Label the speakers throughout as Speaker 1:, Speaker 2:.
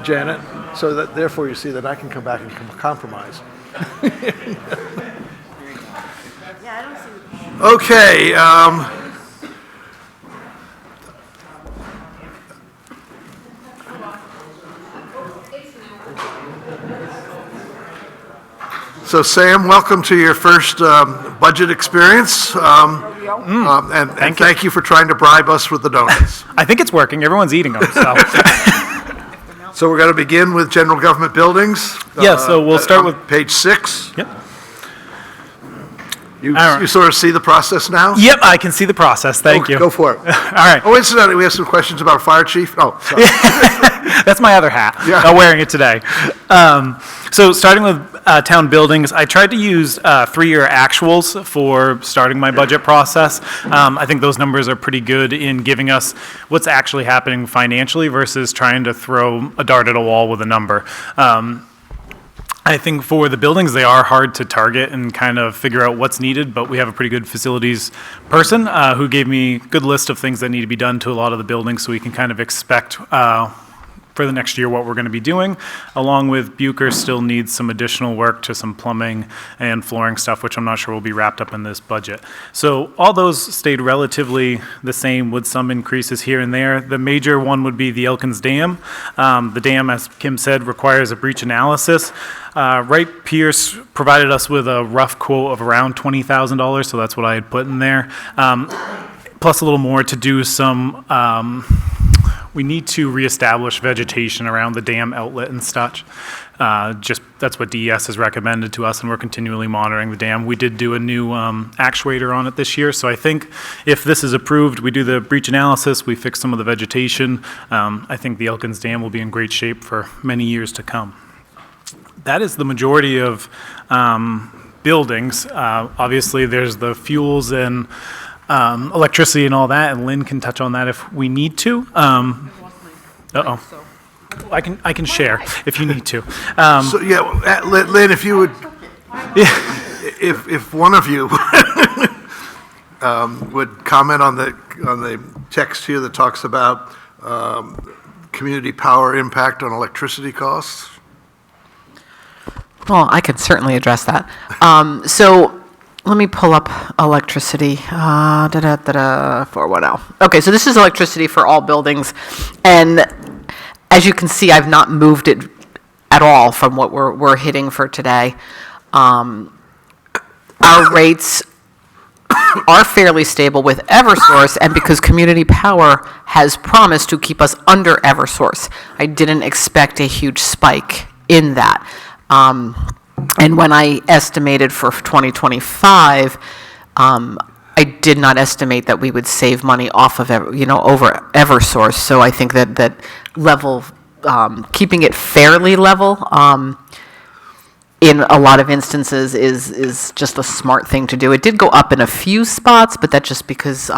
Speaker 1: Janet, so that therefore you see that I can come back and compromise. Okay. So Sam, welcome to your first budget experience, and thank you for trying to bribe us with the donuts.
Speaker 2: I think it's working. Everyone's eating them. So,
Speaker 1: So we're going to begin with general government buildings.
Speaker 2: Yeah, so we'll start with
Speaker 1: page 6.
Speaker 2: Yep.
Speaker 1: You sort of see the process now?
Speaker 2: Yep, I can see the process. Thank you.
Speaker 1: Go for it.
Speaker 2: All right.
Speaker 1: Oh, incidentally, we have some questions about fire chief. Oh, sorry.
Speaker 2: That's my other hat.
Speaker 1: Yeah.
Speaker 2: I'm wearing it today. So starting with town buildings, I tried to use 3-year actuals for starting my budget process. I think those numbers are pretty good in giving us what's actually happening financially versus trying to throw a dart at a wall with a number. I think for the buildings, they are hard to target and kind of figure out what's needed, but we have a pretty good facilities person who gave me a good list of things that need to be done to a lot of the buildings so we can kind of expect for the next year what we're going to be doing, along with Bucher still needs some additional work to some plumbing and flooring stuff, which I'm not sure will be wrapped up in this budget. So all those stayed relatively the same with some increases here and there. The major one would be the Elkins Dam. The dam, as Kim said, requires a breach analysis. Wright Pierce provided us with a rough quote of around $20,000, so that's what I had put in there. Plus a little more to do some we need to reestablish vegetation around the dam outlet and such. Just that's what DES has recommended to us, and we're continually monitoring the dam. We did do a new actuator on it this year, so I think if this is approved, we do the breach analysis, we fix some of the vegetation. I think the Elkins Dam will be in great shape for many years to come. That is the majority of buildings. Obviously, there's the fuels and electricity and all that, and Lynn can touch on that if we need to. I can share if you need to.
Speaker 1: So yeah, Lynn, if you would, if one of you would comment on the text here that talks about community power impact on electricity costs.
Speaker 3: Well, I can certainly address that. So let me pull up electricity. 41L. Okay, so this is electricity for all buildings, and as you can see, I've not moved it at all from what we're hitting for today. Our rates are fairly stable with Eversource, and because Community Power has promised to keep us under Eversource, I didn't expect a huge spike in that. And when I estimated for 2025, I did not estimate that we would save money off of over Eversource. So I think that level, keeping it fairly level, in a lot of instances is just a smart thing to do. It did go up in a few spots, but that's just because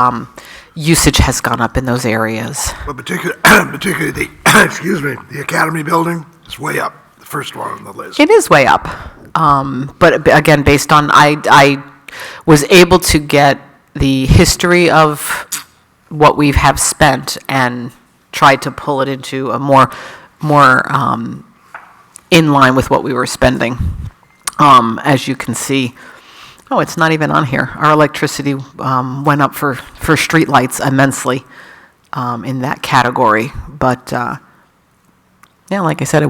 Speaker 3: usage has gone up in those areas.
Speaker 1: But particularly the the Academy building is way up. First one on the list.
Speaker 3: It is way up, but again, based on I was able to get the history of what we have spent and tried to pull it into a more in line with what we were spending. As you can see, it's not even on here. Our electricity went up for streetlights immensely in that category, but. Yeah, like I said,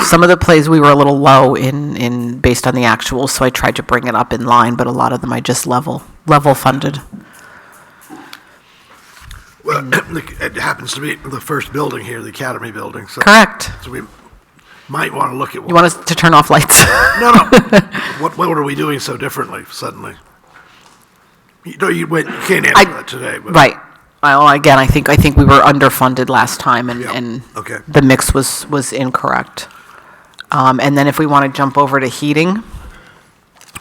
Speaker 3: some of the plays we were a little low in based on the actuals, so I tried to bring it up in line, but a lot of them I just level funded.
Speaker 1: Well, it happens to be the first building here, the Academy building. So,
Speaker 3: correct.
Speaker 1: So we might want to look at what...
Speaker 3: You want us to turn off lights?
Speaker 1: No. What are we doing so differently suddenly? You can't answer that today. But.
Speaker 3: Right. Well, again, I think we were underfunded last time, and
Speaker 1: Okay.
Speaker 3: The mix was incorrect. And then if we want to jump over to heating,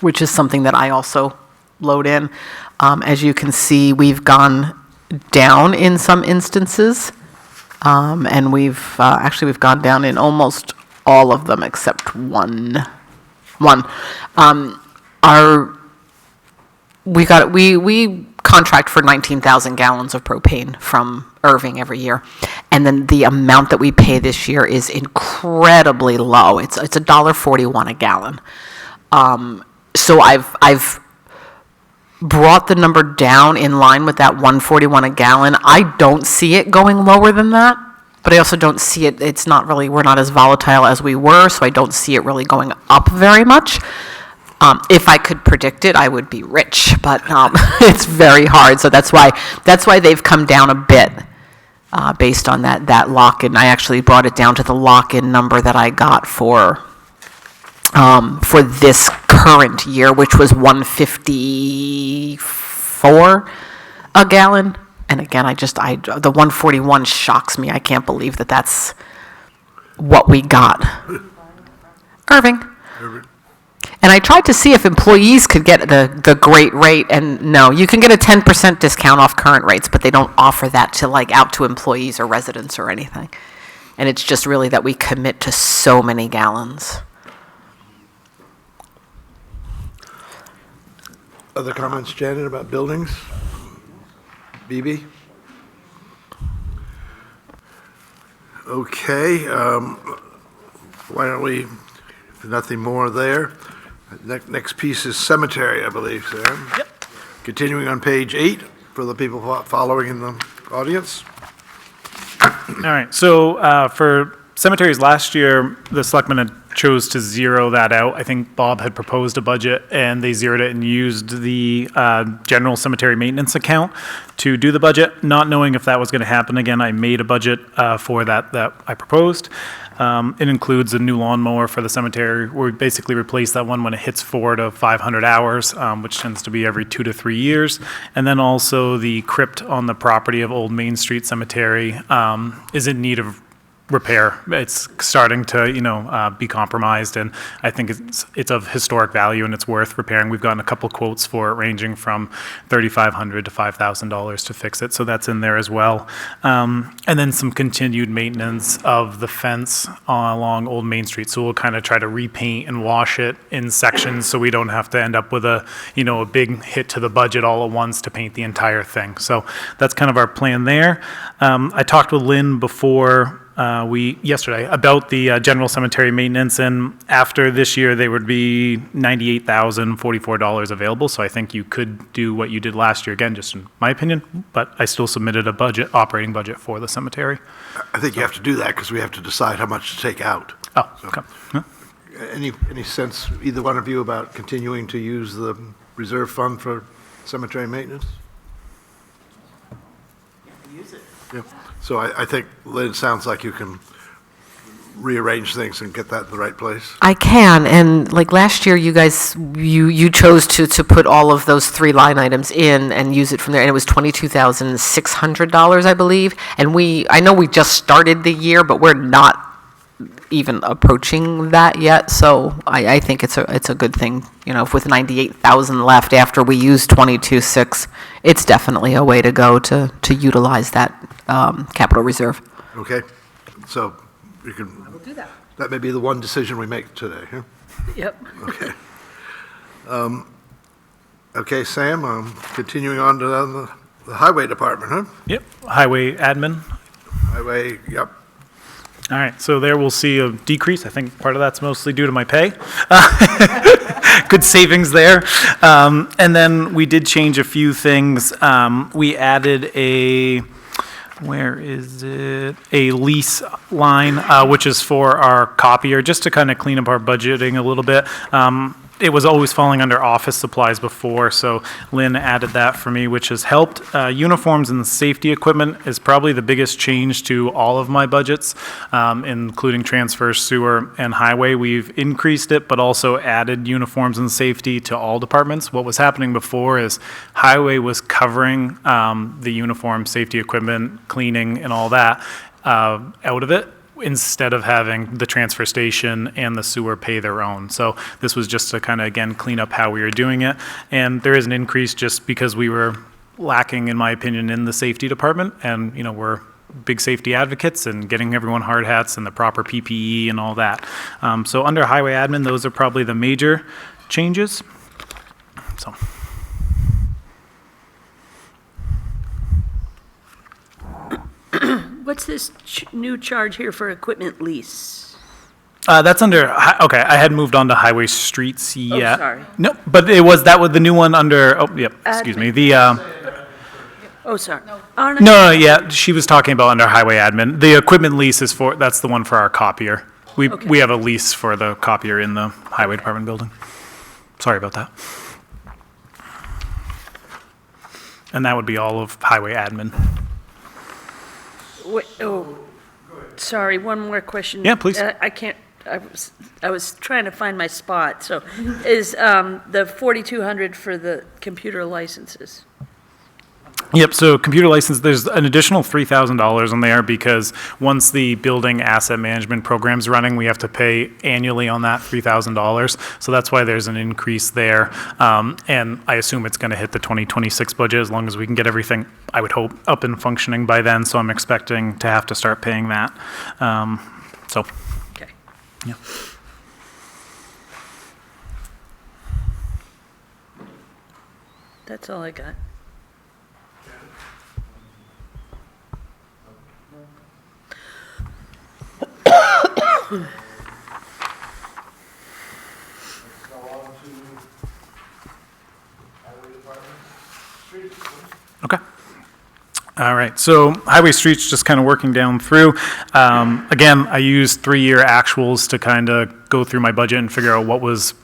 Speaker 3: which is something that I also load in, as you can see, we've gone down in some instances, and we've gone down in almost all of them except one. We contract for 19,000 gallons of propane from Irving every year. And then the amount that we pay this year is incredibly low. It's $1.41 a gallon. So I've brought the number down in line with that 141 a gallon. I don't see it going lower than that, but I also don't see it, we're not as volatile as we were, so I don't see it really going up very much. If I could predict it, I would be rich, but it's very hard. So that's why they've come down a bit based on that lock-in. I actually brought it down to the lock-in number that I got for this current year, which was 154 a gallon. And again, the 141 shocks me. I can't believe that that's what we got. Irving. And I tried to see if employees could get the great rate, and no, you can get a 10% discount off current rates, but they don't offer that to out to employees or residents or anything. And it's just really that we commit to so many gallons.
Speaker 1: Other comments, Janet, about buildings? BB? Okay, why don't we, nothing more there. Next piece is cemetery, I believe, Sam.
Speaker 2: Yep.
Speaker 1: Continuing on page 8 for the people following in the audience.
Speaker 2: All right, so for cemeteries last year, the selectmen had chose to zero that out. I think Bob had proposed a budget, and they zeroed it and used the general cemetery maintenance account to do the budget. Not knowing if that was going to happen again, I made a budget for that I proposed. It includes a new lawnmower for the cemetery. We basically replace that one when it hits 400 to 500 hours, which tends to be every 2 to 3 years. And then also the crypt on the property of Old Main Street Cemetery is in need of repair. It's starting to, be compromised, and I think it's of historic value and it's worth repairing. We've gotten a couple quotes for it, ranging from $3,500 to $5,000 to fix it, so that's in there as well. And then some continued maintenance of the fence along Old Main Street. So we'll kind of try to repaint and wash it in sections, so we don't have to end up with a big hit to the budget all at once to paint the entire thing. So that's kind of our plan there. I talked with Lynn before yesterday about the general cemetery maintenance, and after this year there would be $98,044 available. So I think you could do what you did last year again, just in my opinion, but I still submitted a operating budget for the cemetery.
Speaker 1: I think you have to do that because we have to decide how much to take out.
Speaker 2: Oh, okay. Huh?
Speaker 1: Any sense, either one of you, about continuing to use the reserve fund for cemetery maintenance?
Speaker 3: Use it.
Speaker 1: Yeah. So I think, Lynn, it sounds like you can rearrange things and get that in the right place.
Speaker 3: I can, and last year, you guys, you chose to put all of those 3 line items in and use it from there, and it was $22,600, I believe. And I know we just started the year, but we're not even approaching that yet. So I think it's a good thing. If with 98,000 left after we use 22.6, it's definitely a way to go to utilize that capital reserve.
Speaker 1: Okay, so you can.
Speaker 3: I will do that.
Speaker 1: That may be the one decision we make today. Huh?
Speaker 3: Yep.
Speaker 1: Okay. Okay, Sam. Continuing on to the highway department, huh?
Speaker 2: Yep, highway admin.
Speaker 1: Highway. Yep.
Speaker 2: All right, so there we'll see a decrease. I think part of that's mostly due to my pay. Good savings there. And then we did change a few things. We added a lease line, which is for our copier, just to kind of clean up our budgeting a little bit. It was always falling under office supplies before, so Lynn added that for me, which has helped. Uniforms and safety equipment is probably the biggest change to all of my budgets, including transfer, sewer, and highway. We've increased it, but also added uniforms and safety to all departments. What was happening before is highway was covering the uniform, safety equipment, cleaning, and all that out of it, instead of having the transfer station and the sewer pay their own. So this was just to kind of, again, clean up how we were doing it. And there is an increase just because we were lacking, in my opinion, in the safety department. And, we're big safety advocates and getting everyone hard hats and the proper PPE and all that. So under highway admin, those are probably the major changes. So.
Speaker 4: What's this new charge here for equipment lease?
Speaker 2: That's under, okay, I had moved on to highway streets yet.
Speaker 4: sorry.
Speaker 2: No, but that was the new one under, oh, yep, excuse me,
Speaker 4: Oh, sorry.
Speaker 2: no, yeah, she was talking about under highway admin. The equipment lease is that's the one for our copier.
Speaker 4: Okay.
Speaker 2: We have a lease for the copier in the highway department building. Sorry about that. And that would be all of highway admin.
Speaker 4: Wait, oh, sorry, one more question.
Speaker 2: Yeah, please.
Speaker 4: I can't, I was trying to find my spot, so is the 4,200 for the computer licenses?
Speaker 2: Yep, so computer license, there's an additional $3,000 on there because once the building asset management program's running, we have to pay annually on that $3,000. So that's why there's an increase there. And I assume it's going to hit the 2026 budget as long as we can get everything, I would hope, up and functioning by then. So I'm expecting to have to start paying that. So,
Speaker 4: Okay.
Speaker 2: yeah.
Speaker 4: That's all I got.
Speaker 2: Okay. All right, so highway streets, just kind of working down through. Again, I used 3-year actuals to kind of go through my budget and figure out what was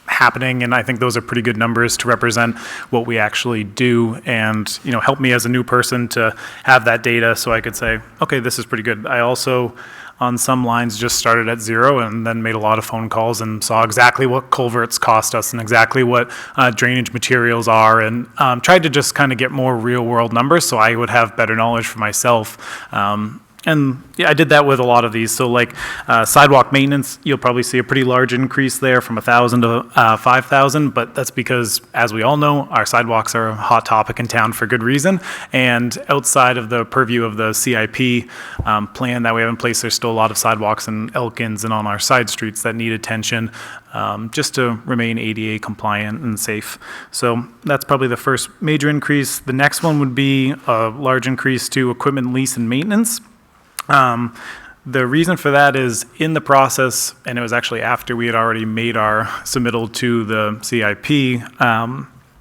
Speaker 2: happening, and I think those are pretty good numbers to represent what we actually do and, you know, help me as a new person to have that data so I could say, okay, this is pretty good. I also, on some lines, just started at 0 and then made a lot of phone calls and saw exactly what culverts cost us and exactly what drainage materials are, and tried to just kind of get more real-world numbers so I would have better knowledge for myself. And yeah, I did that with a lot of these. So like sidewalk maintenance, you'll probably see a pretty large increase there from 1,000 to 5,000, but that's because, as we all know, our sidewalks are a hot topic in town for good reason. And outside of the purview of the CIP plan that we have in place, there's still a lot of sidewalks in Elkins and on our side streets that need attention just to remain ADA compliant and safe. So that's probably the first major increase. The next one would be a large increase to equipment lease and maintenance. The reason for that is in the process, and it was actually after we had already made our submittal to the CIP,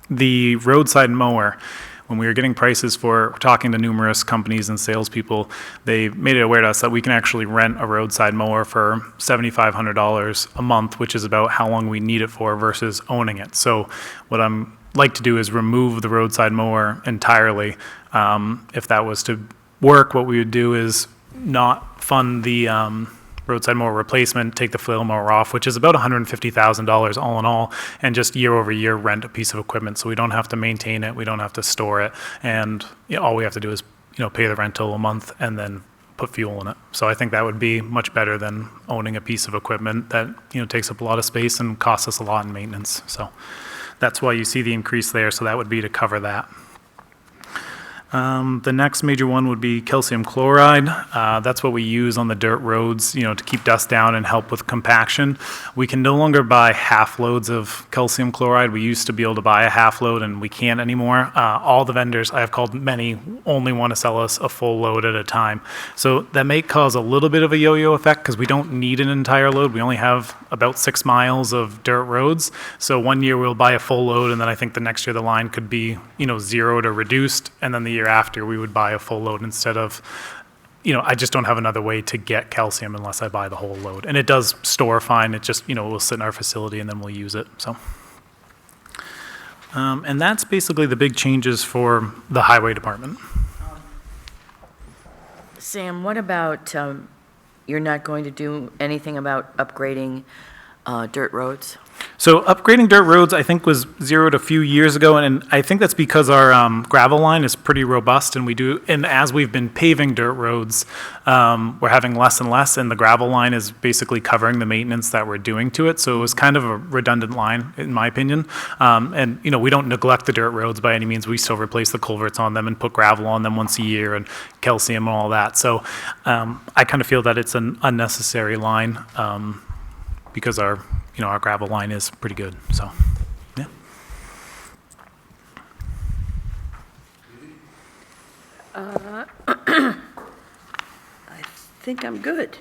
Speaker 2: the roadside mower, when we were getting prices for talking to numerous companies and salespeople, they made it aware to us that we can actually rent a roadside mower for $7,500 a month, which is about how long we need it for versus owning it. So what I'm like to do is remove the roadside mower entirely. If that was to work, what we would do is not fund the roadside mower replacement, take the flail mower off, which is about $150,000 all in all, and just year over year rent a piece of equipment so we don't have to maintain it, we don't have to store it, and you know, all we have to do is, you know, pay the rental a month and then put fuel in it. So I think that would be much better than owning a piece of equipment that, you know, takes up a lot of space and costs us a lot in maintenance. So that's why you see the increase there, so that would be to cover that. The next major one would be calcium chloride. That's what we use on the dirt roads, you know, to keep dust down and help with compaction. We can no longer buy half loads of calcium chloride. We used to be able to buy a half load and we can't anymore. All the vendors I have called, many only want to sell us a full load at a time. So that may cause a little bit of a yo-yo effect because we don't need an entire load. We only have about 6 miles of dirt roads. So one year we'll buy a full load and then I think the next year the line could be, you know, 0 to reduced, and then the year after we would buy a full load instead of, you know, I just don't have another way to get calcium unless I buy the whole load. And it does store fine. It just, you know, will sit in our facility and then we'll use it. So, and that's basically the big changes for the highway department.
Speaker 5: Sam, what about, you're not going to do anything about upgrading dirt roads?
Speaker 2: So upgrading dirt roads, I think, was zeroed a few years ago, and I think that's because our gravel line is pretty robust, and as we've been paving dirt roads, we're having less and less, and the gravel line is basically covering the maintenance that we're doing to it. So it was kind of a redundant line, in my opinion. And you know, we don't neglect the dirt roads by any means. We still replace the culverts on them and put gravel on them once a year and calcium and all that. So I kind of feel that it's an unnecessary line because our gravel line is pretty good, so, yeah.
Speaker 4: think I'm good.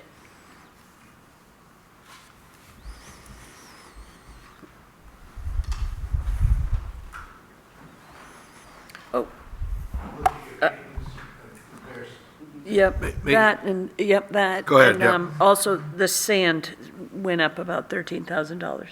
Speaker 4: Oh. Yep, that and, yep, that.
Speaker 1: Go ahead,
Speaker 4: And
Speaker 1: yep.
Speaker 4: also, the sand went up about $13,000.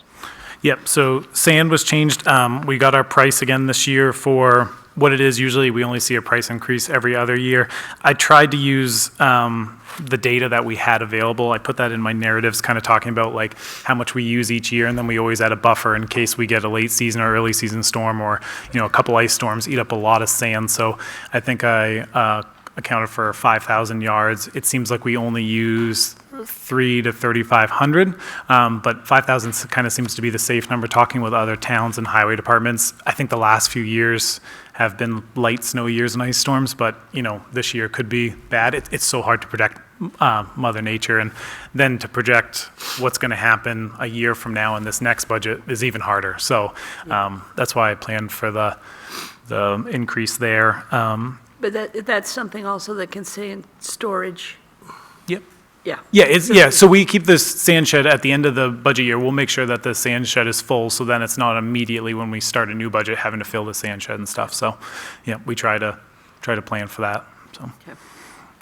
Speaker 2: Yep, so sand was changed. We got our price again this year for what it is. Usually, we only see a price increase every other year. I tried to use the data that we had available. I put that in my narratives, kind of talking about like how much we use each year, and then we always add a buffer in case we get a late season or early season storm, or a couple ice storms eat up a lot of sand. So I think I accounted for 5,000 yards. It seems like we only use 3 to 3,500, but 5,000 kind of seems to be the safe number. Talking with other towns and highway departments, I think the last few years have been light snow years and ice storms, but this year could be bad. It's so hard to predict Mother Nature, and then to project what's going to happen a year from now in this next budget is even harder. So that's why I planned for the increase there.
Speaker 4: But that's something also that can stay in storage.
Speaker 2: Yep.
Speaker 4: Yeah.
Speaker 2: So we keep this sand shed at the end of the budget year. We'll make sure that the sand shed is full, so then it's not immediately when we start a new budget having to fill the sand shed and stuff. So, yeah, we try to plan for that. So,
Speaker 4: Okay.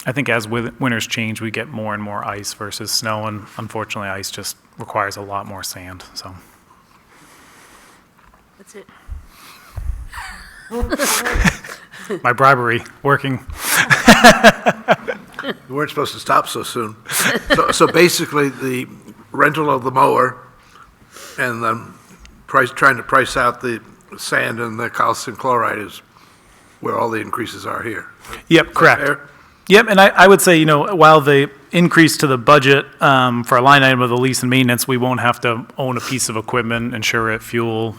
Speaker 2: I think as winters change, we get more and more ice versus snow, and unfortunately, ice just requires a lot more sand. So,
Speaker 4: That's it.
Speaker 2: my bribery working.
Speaker 1: You weren't supposed to stop so soon. So basically, the rental of the mower and the trying to price out the sand and the calcium chloride is where all the increases are here.
Speaker 2: Yep, correct.
Speaker 1: Fair?
Speaker 2: Yep, and I would say, while the increase to the budget for a line item of the lease and maintenance, we won't have to own a piece of equipment, insure it, fuel,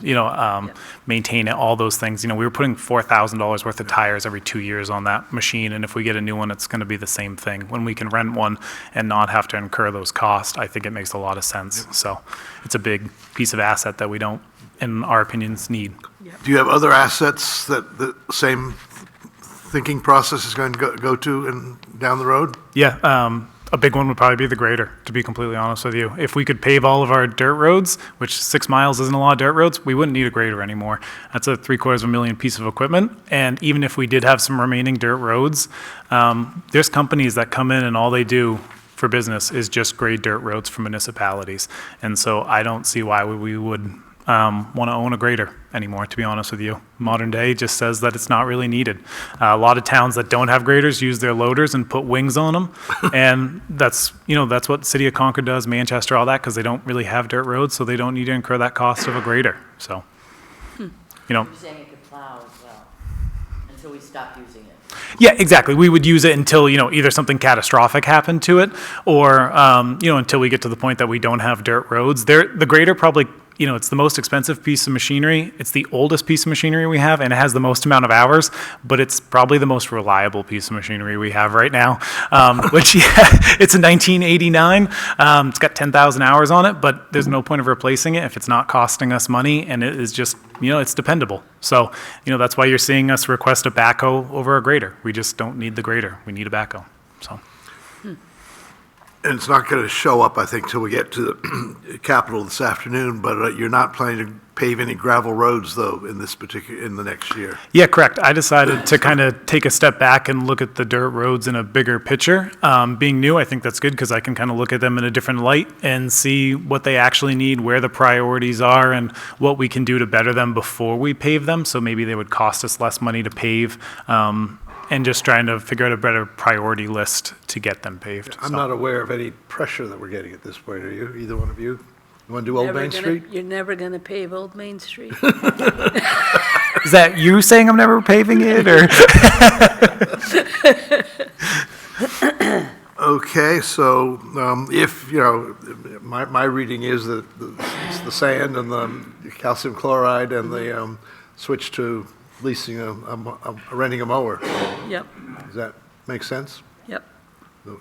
Speaker 2: maintain it, all those things. We were putting $4,000 worth of tires every 2 years on that machine, and if we get a new one, it's going to be the same thing. When we can rent one and not have to incur those costs, I think it makes a lot of sense. So it's a big piece of asset that we don't, in our opinions, need.
Speaker 1: Do you have other assets that the same thinking process is going to go to and down the road?
Speaker 2: Yeah, a big one would probably be the grader, to be completely honest with you. If we could pave all of our dirt roads, which 6 miles isn't a lot of dirt roads, we wouldn't need a grader anymore. That's a $750,000 piece of equipment. And even if we did have some remaining dirt roads, there's companies that come in and all they do for business is just grade dirt roads for municipalities. And so I don't see why we would want to own a grader anymore, to be honest with you. Modern day just says that it's not really needed. A lot of towns that don't have graders use their loaders and put wings on them, and that's what the city of Concord does, Manchester, all that, because they don't really have dirt roads, so they don't need to incur that cost of a grader. So,
Speaker 5: You're saying it could plow as well, until we stop using it.
Speaker 2: yeah, exactly. We would use it until, either something catastrophic happened to it, or, until we get to the point that we don't have dirt roads. The grader probably, it's the most expensive piece of machinery. It's the oldest piece of machinery we have, and it has the most amount of hours, but it's probably the most reliable piece of machinery we have right now, which, it's a 1989. It's got 10,000 hours on it, but there's no point of replacing it if it's not costing us money, and it is just, it's dependable. So, that's why you're seeing us request a backhoe over a grader. We just don't need the grader. We need a backhoe, so.
Speaker 1: And it's not going to show up, I think, till we get to the Capitol this afternoon, but you're not planning to pave any gravel roads, though, in the next year.
Speaker 2: Yeah, correct. I decided to kind of take a step back and look at the dirt roads in a bigger picture. Being new, I think that's good because I can kind of look at them in a different light and see what they actually need, where the priorities are, and what we can do to better them before we pave them. So maybe they would cost us less money to pave, and just trying to figure out a better priority list to get them paved.
Speaker 1: I'm
Speaker 2: So.
Speaker 1: not aware of any pressure that we're getting at this point, are you? Either one of you? You want to do Old Main Street?
Speaker 4: You're never going to pave Old Main Street.
Speaker 2: Is that you saying I'm never paving it, or?
Speaker 1: Okay, so if, my reading is that it's the sand and the calcium chloride and the switch to leasing renting a mower.
Speaker 4: Yep,
Speaker 1: Does that make sense?
Speaker 4: yep,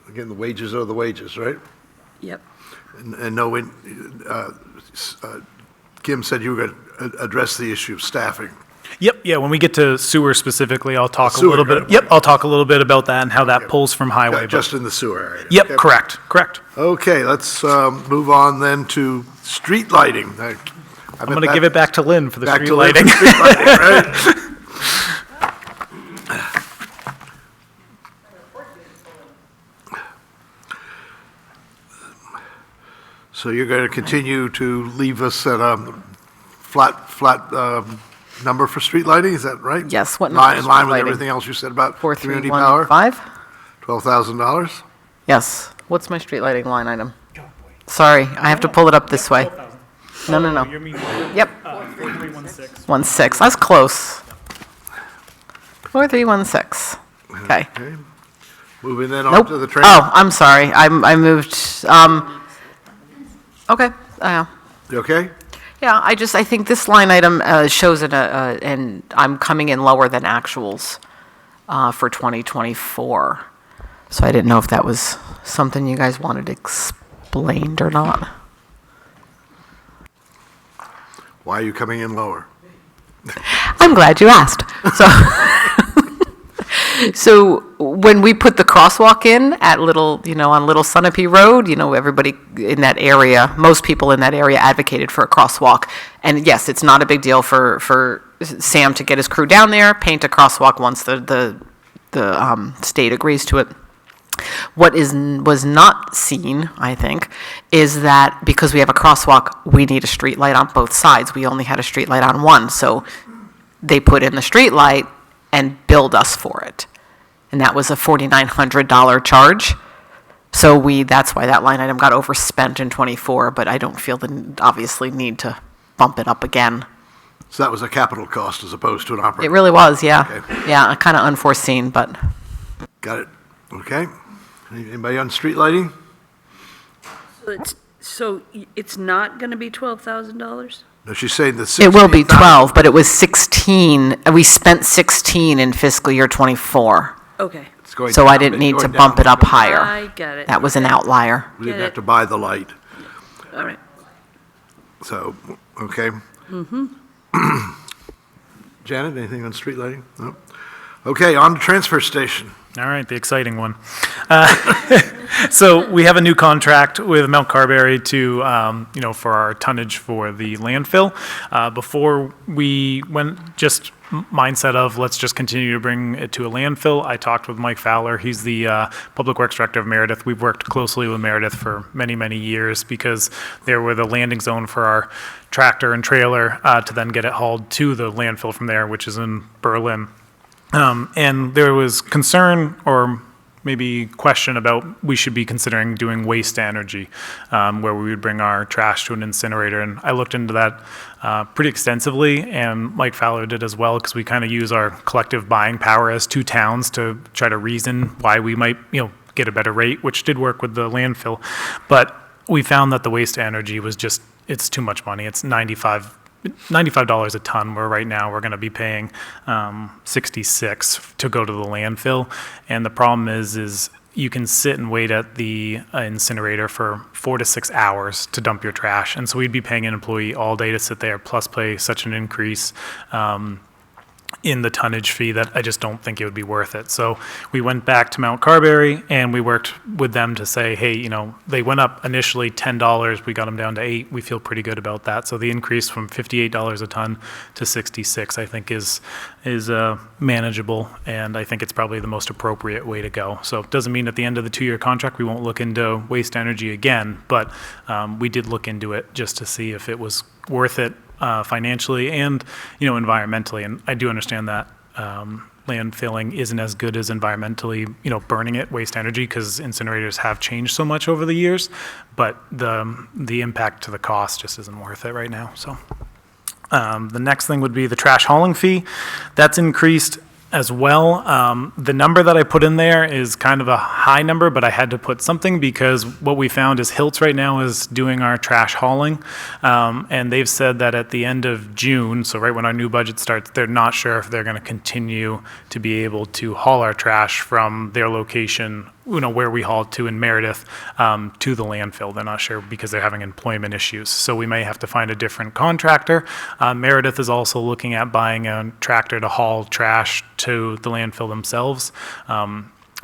Speaker 1: Again, the wages are the wages, right?
Speaker 4: yep.
Speaker 1: And Kim said you were going to address the issue of staffing.
Speaker 2: Yep, yeah, when we get to sewer specifically, I'll talk a
Speaker 1: Sewer,
Speaker 2: little bit,
Speaker 1: right.
Speaker 2: yep, I'll talk a little bit about that and how that pulls from highway. but-
Speaker 1: Just in the sewer area?
Speaker 2: Yep,
Speaker 1: Okay.
Speaker 2: correct.
Speaker 1: Okay, let's move on then to street lighting.
Speaker 2: I'm going to give it back to Lynn for the
Speaker 1: Back
Speaker 2: street
Speaker 1: to Lynn for
Speaker 2: lighting.
Speaker 1: street lighting, right? So you're going to continue to leave us at a flat number for street lighting, is that right?
Speaker 3: Yes, what number for
Speaker 1: In line
Speaker 3: street
Speaker 1: with
Speaker 3: lighting?
Speaker 1: everything else you said about community power?
Speaker 3: 4315?
Speaker 1: $12,000?
Speaker 3: Yes. What's my street lighting line item? Sorry, I have to pull it up this way. No. Yep. 4316. That's close. 4316. Okay.
Speaker 1: Okay. Moving then on
Speaker 3: Nope.
Speaker 1: to the train.
Speaker 3: Oh, I'm sorry. I moved, okay.
Speaker 1: You okay?
Speaker 3: Yeah, I think this line item shows and I'm coming in lower than actuals for 2024. So I didn't know if that was something you guys wanted explained or not.
Speaker 1: Why are you coming in lower?
Speaker 3: I'm glad you asked. So when we put the crosswalk in at on Little Sunapee Road, everybody in that area, most people in that area advocated for a crosswalk. And yes, it's not a big deal for Sam to get his crew down there, paint a crosswalk once the state agrees to it. What was not seen, I think, is that because we have a crosswalk, we need a street light on both sides. We only had a street light on one, so they put in the street light and billed us for it. And that was a $4,900 charge. So that's why that line item got overspent in '24, but I don't feel the obviously need to bump it up again.
Speaker 1: So that was a capital cost as opposed to an
Speaker 3: It
Speaker 1: operating?
Speaker 3: really was, yeah.
Speaker 1: Okay.
Speaker 3: Yeah, kind of unforeseen, but
Speaker 1: Got it. Okay. Anybody on street lighting?
Speaker 4: So it's not going to be $12,000?
Speaker 1: No, she's saying the
Speaker 3: it will be
Speaker 1: 16,000.
Speaker 3: 12, but it was 16. We spent 16 in fiscal year '24.
Speaker 4: Okay,
Speaker 1: It's going
Speaker 3: So I
Speaker 1: down,
Speaker 3: didn't
Speaker 1: but
Speaker 3: need to
Speaker 1: going
Speaker 3: bump
Speaker 1: down.
Speaker 3: it up higher.
Speaker 4: I got it.
Speaker 3: That was an outlier.
Speaker 1: We didn't
Speaker 4: Get
Speaker 1: have
Speaker 4: it.
Speaker 1: to buy the light.
Speaker 4: All right.
Speaker 1: So, okay. Janet, anything on street lighting? No? Okay, on to transfer station.
Speaker 2: All right, the exciting one. So we have a new contract with Mount Carberry to, for our tonnage for the landfill. Before we went just mindset of let's just continue to bring it to a landfill, I talked with Mike Fowler. He's the Public Works Director of Meredith. We've worked closely with Meredith for many, many years because they were the landing zone for our tractor and trailer to then get it hauled to the landfill from there, which is in Berlin. And there was concern or maybe question about we should be considering doing waste energy, where we would bring our trash to an incinerator. And I looked into that pretty extensively, and Mike Fowler did as well, because we kind of use our collective buying power as two towns to try to reason why we might, get a better rate, which did work with the landfill. But we found that the waste energy was just, it's too much money. It's $95 a ton, where right now we're going to be paying $66 to go to the landfill. And the problem is you can sit and wait at the incinerator for 4 to 6 hours to dump your trash. And so we'd be paying an employee all day to sit there, plus pay such an increase in the tonnage fee that I just don't think it would be worth it. So we went back to Mount Carberry and we worked with them to say, hey, they went up initially $10. We got them down to $8. We feel pretty good about that. So the increase from $58 a ton to $66, I think is manageable. And I think it's probably the most appropriate way to go. So it doesn't mean at the end of the 2-year contract, we won't look into waste energy again, but we did look into it just to see if it was worth it financially and, environmentally. And I do understand that landfilling isn't as good as environmentally, burning it, waste energy, because incinerators have changed so much over the years, but the impact to the cost just isn't worth it right now. So the next thing would be the trash hauling fee. That's increased as well. The number that I put in there is kind of a high number, but I had to put something because what we found is Hiltz right now is doing our trash hauling. And they've said that at the end of June, so right when our new budget starts, they're not sure if they're going to continue to be able to haul our trash from their location, where we hauled to in Meredith, to the landfill. They're not sure because they're having employment issues. So we may have to find a different contractor. Meredith is also looking at buying a tractor to haul trash to the landfill themselves.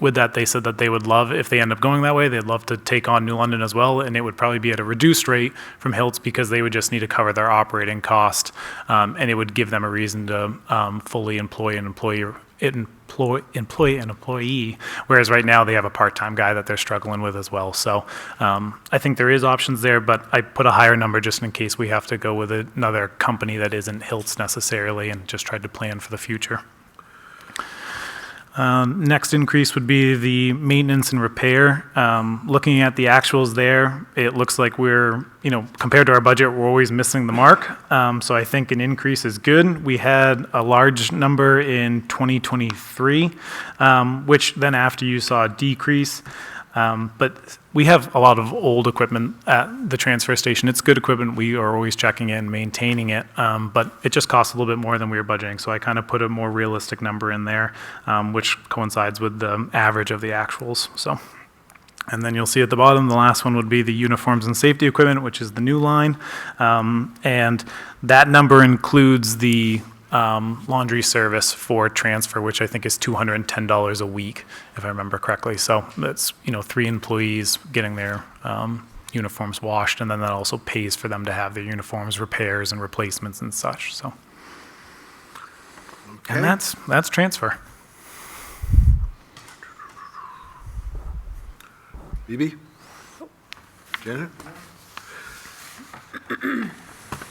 Speaker 2: With that, they said that they would love, if they end up going that way, they'd love to take on New London as well, and it would probably be at a reduced rate from Hiltz because they would just need to cover their operating cost, and it would give them a reason to fully employ an employee, whereas right now they have a part-time guy that they're struggling with as well. So I think there is options there, but I put a higher number just in case we have to go with another company that isn't Hiltz necessarily, and just tried to plan for the future. Next increase would be the maintenance and repair. Looking at the actuals there, it looks like we're, compared to our budget, we're always missing the mark. So I think an increase is good. We had a large number in 2023, which then after you saw a decrease. But we have a lot of old equipment at the transfer station. It's good equipment. We are always checking in, maintaining it, but it just costs a little bit more than we were budgeting. So I kind of put a more realistic number in there, which coincides with the average of the actuals. So, and then you'll see at the bottom, the last one would be the uniforms and safety equipment, which is the new line. And that number includes the laundry service for transfer, which I think is $210 a week, if I remember correctly. So that's, 3 employees getting their uniforms washed, and then that also pays for them to have their uniforms repairs and replacements and such. So,
Speaker 1: Okay.
Speaker 2: And that's transfer.
Speaker 1: Phoebe? Janet?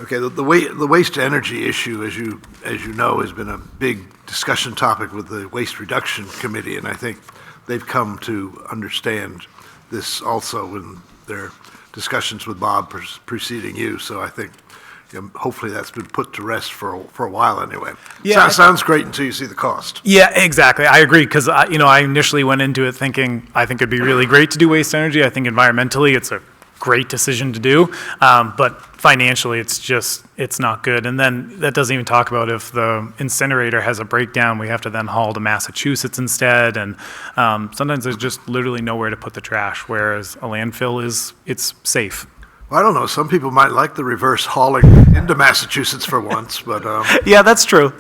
Speaker 1: Okay, the waste to energy issue, as you know, has been a big discussion topic with the Waste Reduction Committee, and I think they've come to understand this also in their discussions with Bob preceding you. So I think, hopefully that's been put to rest for a while anyway.
Speaker 2: Yeah,
Speaker 1: Sounds great until you see the cost.
Speaker 2: Yeah, exactly. I agree, because I initially went into it thinking I think it'd be really great to do waste energy. I think environmentally it's a great decision to do, but financially it's not good. And then that doesn't even talk about if the incinerator has a breakdown, we have to then haul to Massachusetts instead, and sometimes there's just literally nowhere to put the trash, whereas a landfill it's safe.
Speaker 1: Well, I don't know, some people might like the reverse hauling into Massachusetts for once, but
Speaker 2: Yeah, that's true.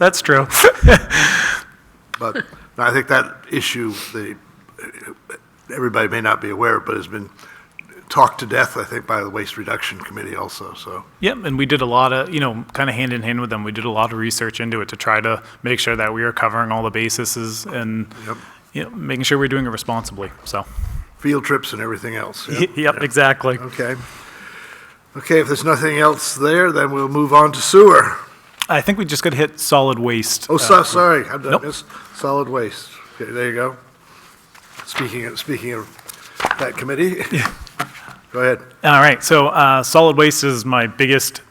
Speaker 1: but I think that issue, everybody may not be aware, but has been talked to death, I think, by the Waste Reduction Committee also, so.
Speaker 2: Yep, and we did a lot of, kind of hand in hand with them, we did a lot of research into it to try to make sure that we are covering all the bases and making sure we're doing it responsibly, so.
Speaker 1: Field trips and everything else.
Speaker 2: Yep, exactly.
Speaker 1: Okay. Okay, if there's nothing else there, then we'll move on to sewer.
Speaker 2: I think we just got to hit solid waste.
Speaker 1: Oh, sorry, I
Speaker 2: Nope.
Speaker 1: missed solid waste. Okay, there you go. Speaking of that committee. Go ahead.
Speaker 2: All right, so solid waste is my biggest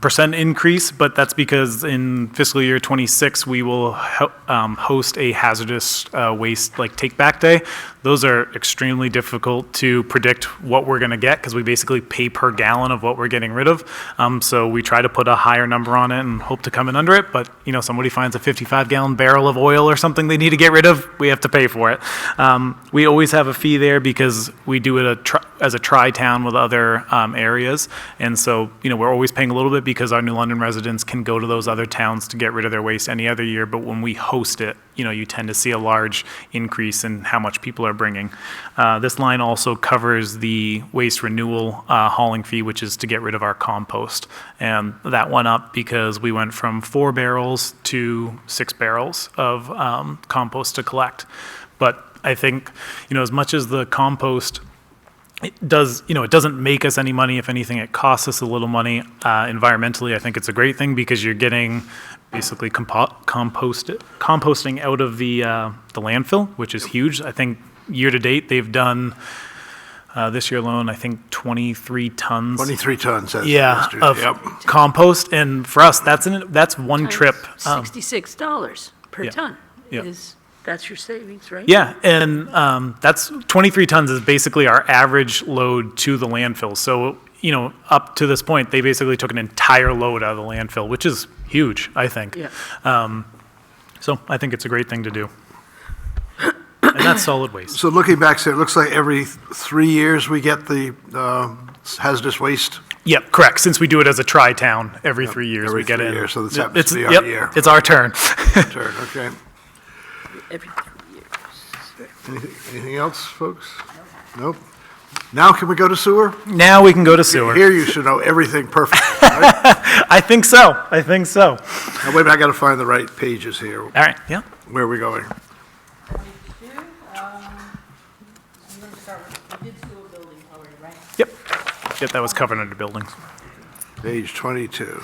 Speaker 2: percent increase, but that's because in fiscal year '26, we will host a hazardous waste take back day. Those are extremely difficult to predict what we're going to get because we basically pay per gallon of what we're getting rid of. So we try to put a higher number on it and hope to come in under it, but somebody finds a 55-gallon barrel of oil or something they need to get rid of, we have to pay for it. We always have a fee there because we do it as a tri-town with other areas, and so we're always paying a little bit because our New London residents can go to those other towns to get rid of their waste any other year, but when we host it, you tend to see a large increase in how much people are bringing. This line also covers the waste renewal hauling fee, which is to get rid of our compost, and that went up because we went from 4 barrels to 6 barrels of compost to collect. But I think, as much as the compost it doesn't make us any money. If anything, it costs us a little money. Environmentally, I think it's a great thing because you're getting basically composting out of the landfill, which is huge. I think year to date, they've done, this year alone, I think 23 tons.
Speaker 1: 23 tons. That's
Speaker 2: compost. And for us, that's one trip.
Speaker 4: $66 per ton.
Speaker 2: Yeah.
Speaker 4: that's your savings, right?
Speaker 2: Yeah, and that's 23 tons is basically our average load to the landfill. So, up to this point, they basically took an entire load out of the landfill, which is huge, I think.
Speaker 4: Yeah.
Speaker 2: So I think it's a great thing to do. And that's solid waste.
Speaker 1: So looking back, so it looks like every 3 years we get the hazardous waste.
Speaker 2: Yep, correct. Since we do it as a tri-town, every 3 years
Speaker 1: Every
Speaker 2: we get
Speaker 1: 3
Speaker 2: in.
Speaker 1: years, so this
Speaker 2: Yep,
Speaker 1: happens to be our
Speaker 2: yep,
Speaker 1: year.
Speaker 2: it's our turn.
Speaker 1: Turn, okay.
Speaker 4: Every 3 years.
Speaker 1: Anything else, folks? Nope. Now can we go to sewer?
Speaker 2: Now we can go to sewer.
Speaker 1: Here you should know everything perfectly, right?
Speaker 2: I think so. I think so.
Speaker 1: Now, wait a minute, I got to find the right pages here.
Speaker 2: All right, yeah.
Speaker 1: Where are we going?
Speaker 2: Yep. Yep, that was covered under buildings.
Speaker 1: Page 22.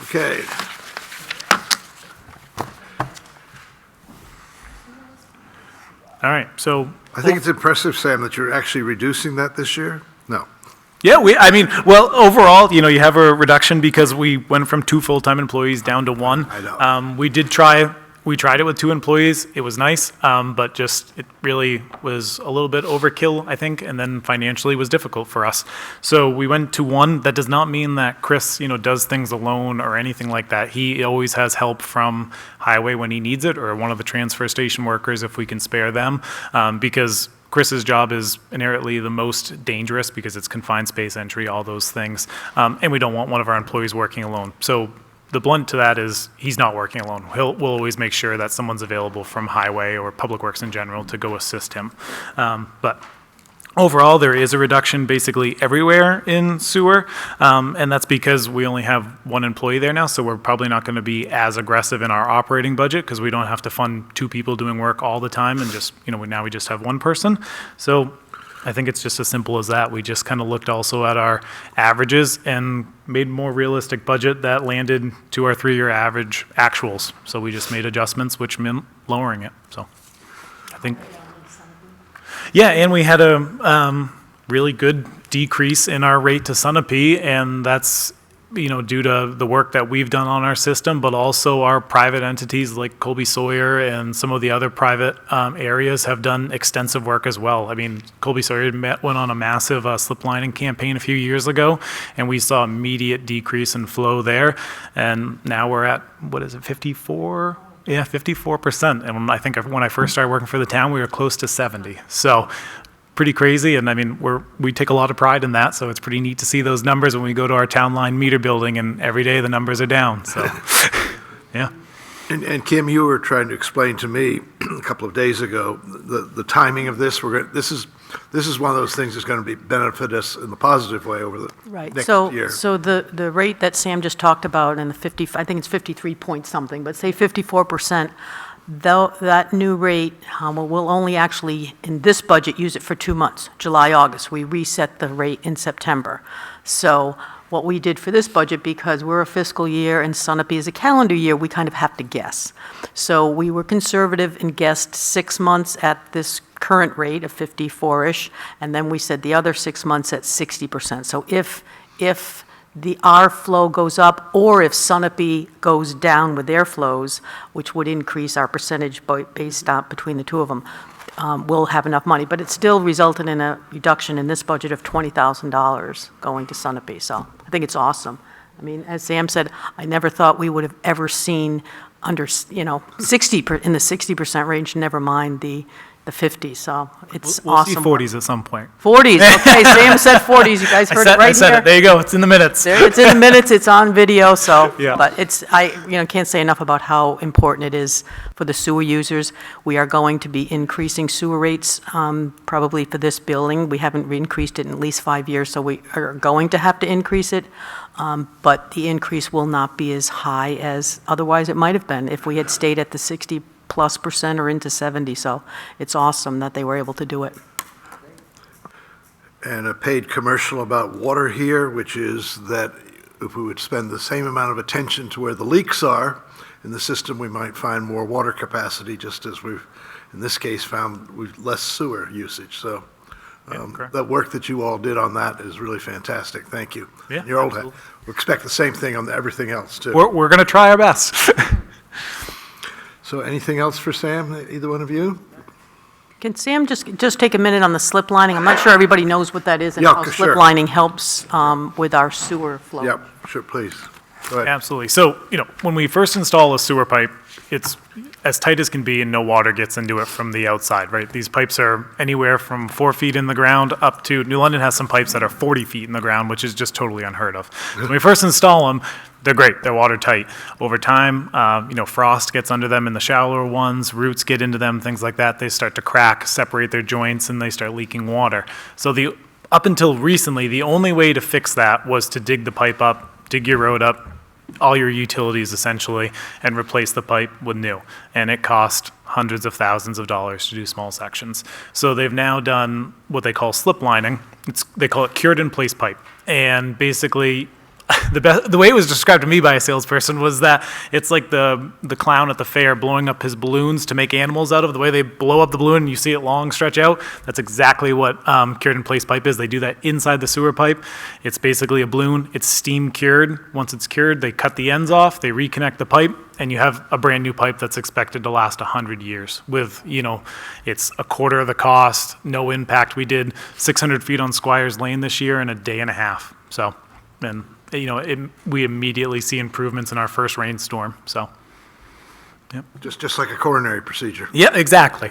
Speaker 1: Okay.
Speaker 2: All right, so,
Speaker 1: I think it's impressive, Sam, that you're actually reducing that this year? No.
Speaker 2: yeah, well, overall, you have a reduction because we went from 2 full-time employees down to 1.
Speaker 1: I know.
Speaker 2: We tried it with 2 employees. It was nice, but just, it really was a little bit overkill, I think, and then financially was difficult for us. So we went to 1. That does not mean that Chris, does things alone or anything like that. He always has help from highway when he needs it, or one of the transfer station workers if we can spare them, because Chris's job is inherently the most dangerous because it's confined space entry, all those things, and we don't want one of our employees working alone. So the blunt to that is he's not working alone. We'll always make sure that someone's available from highway or public works in general to go assist him. But overall, there is a reduction basically everywhere in sewer, and that's because we only have 1 employee there now, so we're probably not going to be as aggressive in our operating budget because we don't have to fund 2 people doing work all the time and just, now we just have 1 person. So I think it's just as simple as that. We just kind of looked also at our averages and made more realistic budget that landed to our 3-year average actuals. So we just made adjustments, which meant lowering it. So I think, yeah, and we had a really good decrease in our rate to Sunapee, and that's due to the work that we've done on our system, but also our private entities like Colby Sawyer and some of the other private areas have done extensive work as well. I mean, Colby Sawyer went on a massive slip lining campaign a few years ago, and we saw immediate decrease in flow there. And now we're at, 54? Yeah, 54%. And I think when I first started working for the town, we were close to 70. So pretty crazy, and I mean, we take a lot of pride in that, so it's pretty neat to see those numbers when we go to our town line meter building, and every day the numbers are down, so, yeah.
Speaker 1: And Kim, you were trying to explain to me a couple of days ago the timing of this. This is one of those things that's going to benefit us in the positive way over the next year.
Speaker 6: So the rate that Sam just talked about, and I think it's 53 point something, but say 54%, though that new rate, we'll only actually, in this budget, use it for 2 months, July, August. We reset the rate in September. So what we did for this budget, because we're a fiscal year and Sunapee is a calendar year, we kind of have to guess. So we were conservative and guessed 6 months at this current rate of 54-ish, and then we said the other 6 months at 60%. So if our flow goes up, or if Sunapee goes down with their flows, which would increase our percentage based on between the 2 of them, we'll have enough money. But it still resulted in a reduction in this budget of $20,000 going to Sunapee. So I think it's awesome. I mean, as Sam said, I never thought we would have ever seen under, 60 in the 60% range. Never mind the 50, so it's
Speaker 2: We'll
Speaker 6: awesome.
Speaker 2: see 40s at some point.
Speaker 6: 40s, okay, Sam said 40s, you guys heard it right
Speaker 2: I said
Speaker 6: here.
Speaker 2: it, there you go, it's in the minutes.
Speaker 6: It's in the minutes, it's on video, so,
Speaker 2: Yeah.
Speaker 6: but I can't say enough about how important it is for the sewer users. We are going to be increasing sewer rates, probably for this building. We haven't increased it in at least 5 years, so we are going to have to increase it. But the increase will not be as high as otherwise it might have been if we had stayed at the 60+% or into 70, so it's awesome that they were able to do it.
Speaker 1: And a paid commercial about water here, which is that if we would spend the same amount of attention to where the leaks are in the system, we might find more water capacity, just as we've, in this case, found less sewer usage. So
Speaker 2: correct.
Speaker 1: The work that you all did on that is really fantastic. Thank you.
Speaker 2: Yeah,
Speaker 1: You're all,
Speaker 2: absolutely.
Speaker 1: we expect the same thing on everything else, too.
Speaker 2: We're going to try our best.
Speaker 1: So anything else for Sam, either one of you?
Speaker 6: Can Sam just take a minute on the slip lining? I'm not sure everybody knows what that is and
Speaker 1: Yeah,
Speaker 6: how
Speaker 1: sure.
Speaker 6: slip lining helps with our sewer flow.
Speaker 1: Yep, sure, please. Go ahead.
Speaker 2: Absolutely. So, when we first install a sewer pipe, it's as tight as can be and no water gets into it from the outside, right? These pipes are anywhere from 4 feet in the ground up to, New London has some pipes that are 40 feet in the ground, which is just totally unheard of. When we first install them, they're great. They're watertight. Over time, frost gets under them in the shallower ones, roots get into them, things like that. They start to crack, separate their joints, and they start leaking water. So up until recently, the only way to fix that was to dig the pipe up, dig your road up, all your utilities essentially, and replace the pipe with new. And it cost hundreds of thousands of dollars to do small sections. So they've now done what they call slip lining. They call it cured in place pipe. And basically, the way it was described to me by a salesperson was that it's like the clown at the fair blowing up his balloons to make animals out of. The way they blow up the balloon and you see it long stretch out, that's exactly what cured in place pipe is. They do that inside the sewer pipe. It's basically a balloon. It's steam cured. Once it's cured, they cut the ends off, they reconnect the pipe, and you have a brand new pipe that's expected to last 100 years with, it's a quarter of the cost, no impact. We did 600 feet on Squires Lane this year in a day and a half. So, and we immediately see improvements in our first rainstorm, so. Yep.
Speaker 1: Just like a coronary procedure.
Speaker 2: Yeah, exactly.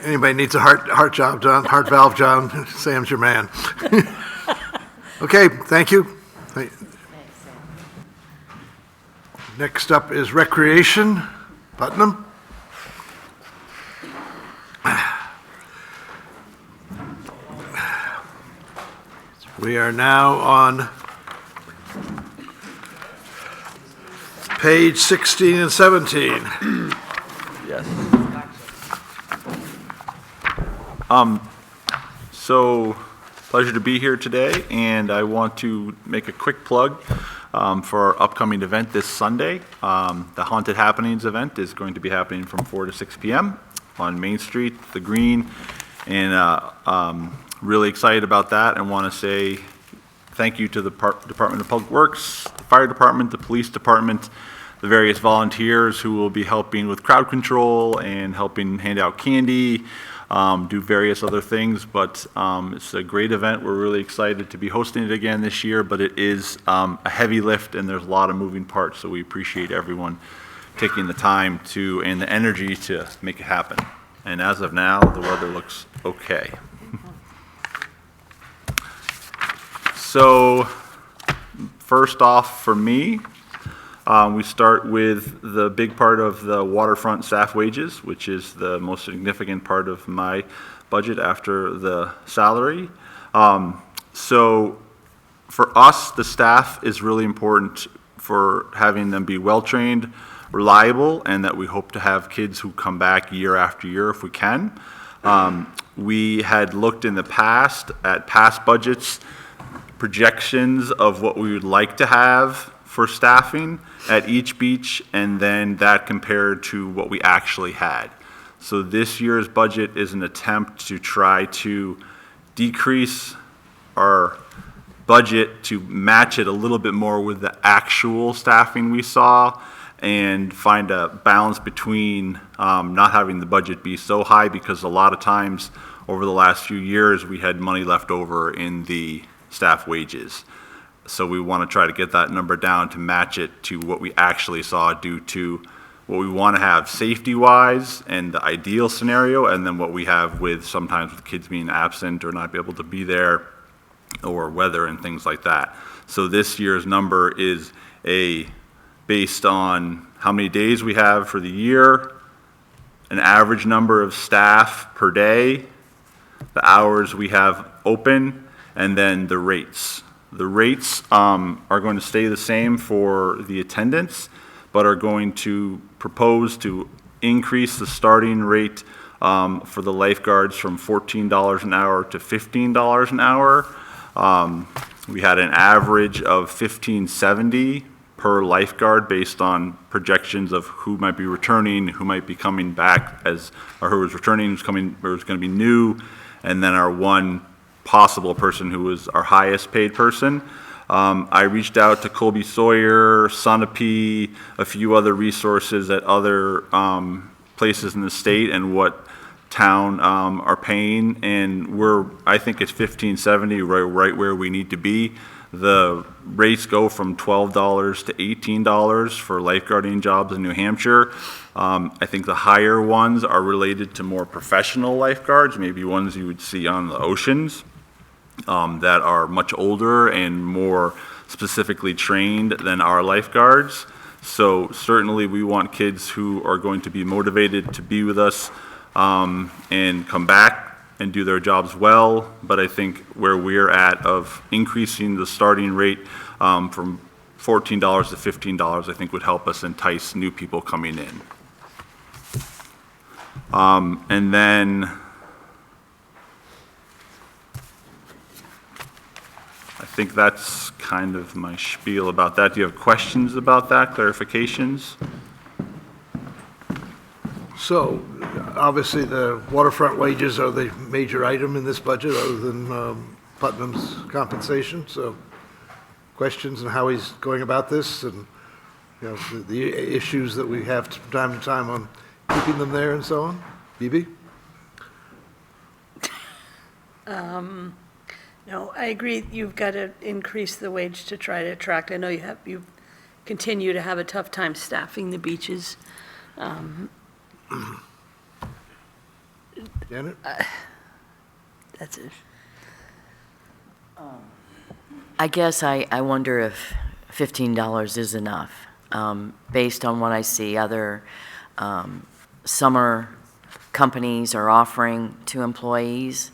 Speaker 1: Anybody needs a heart job done, heart valve job, Sam's your man. Okay, thank you. Next up is recreation, Putnam. We are now on page 16 and 17.
Speaker 7: Yes. So, pleasure to be here today, and I want to make a quick plug for our upcoming event this Sunday. The Haunted Happenings event is going to be happening from 4 to 6 p.m. on Main Street, the Green, and really excited about that and want to say thank you to the Department of Public Works, the Fire Department, the Police Department, the various volunteers who will be helping with crowd control and helping hand out candy, do various other things, but it's a great event. We're really excited to be hosting it again this year, but it is a heavy lift and there's a lot of moving parts, so we appreciate everyone taking the time and the energy to make it happen. And as of now, the weather looks okay. So, first off for me, we start with the big part of the waterfront staff wages, which is the most significant part of my budget after the salary. So for us, the staff is really important for having them be well-trained, reliable, and that we hope to have kids who come back year after year if we can. We had looked in the past at past budgets, projections of what we would like to have for staffing at each beach, and then that compared to what we actually had. So this year's budget is an attempt to try to decrease our budget to match it a little bit more with the actual staffing we saw and find a balance between not having the budget be so high, because a lot of times over the last few years we had money left over in the staff wages. So we want to try to get that number down to match it to what we actually saw due to what we want to have safety-wise and the ideal scenario, and then what we have with sometimes with kids being absent or not be able to be there, or weather and things like that. So this year's number is based on how many days we have for the year, an average number of staff per day, the hours we have open, and then the rates. The rates are going to stay the same for the attendance, but are going to propose to increase the starting rate for the lifeguards from $14 an hour to $15 an hour. We had an average of $15.70 per lifeguard based on projections of who might be returning, who might be coming back or who is returning, who's coming, or who's going to be new, and then our one possible person who was our highest paid person. I reached out to Colby Sawyer, Sunapee, a few other resources at other places in the state and what town are paying, and I think it's $15.70, right where we need to be. The rates go from $12 to $18 for lifeguarding jobs in New Hampshire. I think the higher ones are related to more professional lifeguards, maybe ones you would see on the oceans, that are much older and more specifically trained than our lifeguards. So certainly we want kids who are going to be motivated to be with us and come back and do their jobs well. But I think where we're at of increasing the starting rate from $14 to $15, I think would help us entice new people coming in. And then I think that's kind of my spiel about that. Do you have questions about that, clarifications?
Speaker 1: So, obviously, the waterfront wages are the major item in this budget, other than Putnam's compensation. So, questions on how he's going about this, and the issues that we have from time to time on keeping them there and so on. Bibi?
Speaker 4: No, I agree, you've got to increase the wage to try to attract. I know you continue to have a tough time staffing the beaches.
Speaker 1: Janet?
Speaker 4: That's it.
Speaker 5: I guess I wonder if $15 is enough, based on what I see other summer companies are offering to employees,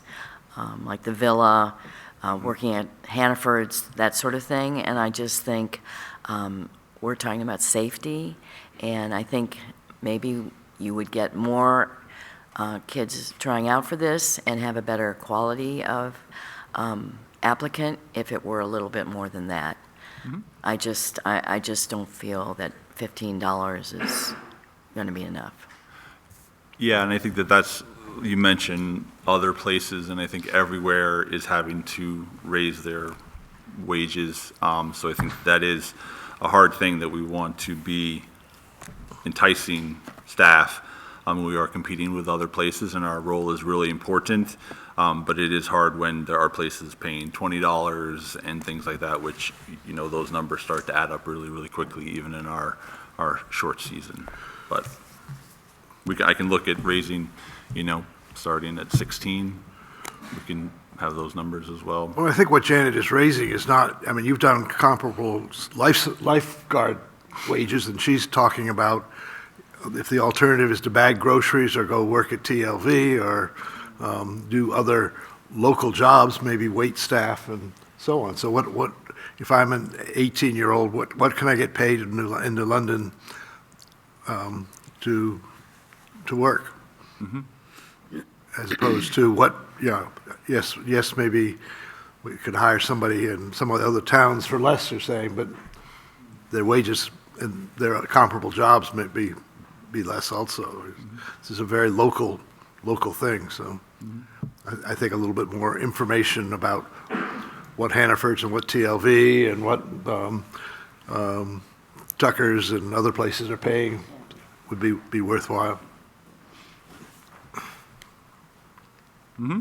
Speaker 5: like the Villa, working at Hannaford's, that sort of thing. And I just think we're talking about safety, and I think maybe you would get more kids trying out for this and have a better quality of applicant if it were a little bit more than that.
Speaker 7: Mm-hmm.
Speaker 5: I just don't feel that $15 is going to be enough.
Speaker 7: Yeah, and I think you mentioned other places, and I think everywhere is having to raise their wages. So I think that is a hard thing that we want to be enticing staff. We are competing with other places, and our role is really important. But it is hard when there are places paying $20 and things like that, which, those numbers start to add up really, really quickly, even in our short season. But I can look at raising, starting at 16. We can have those numbers as well.
Speaker 1: Well, I think what Janet is raising is not, you've done comparable lifeguard wages, and she's talking about if the alternative is to bag groceries or go work at TLV or do other local jobs, maybe wait staff and so on. So what if I'm an 18-year-old, what can I get paid into London to work?
Speaker 7: Mm-hmm.
Speaker 1: As opposed to yes, maybe we could hire somebody in some of the other towns for less, you're saying, but their wages and their comparable jobs may be less also. Mm-hmm. This is a very local thing, so mm-hmm. I think a little bit more information about what Hannaford's and what TLV and what Tucker's and other places are paying would be worthwhile.
Speaker 7: Mm-hmm.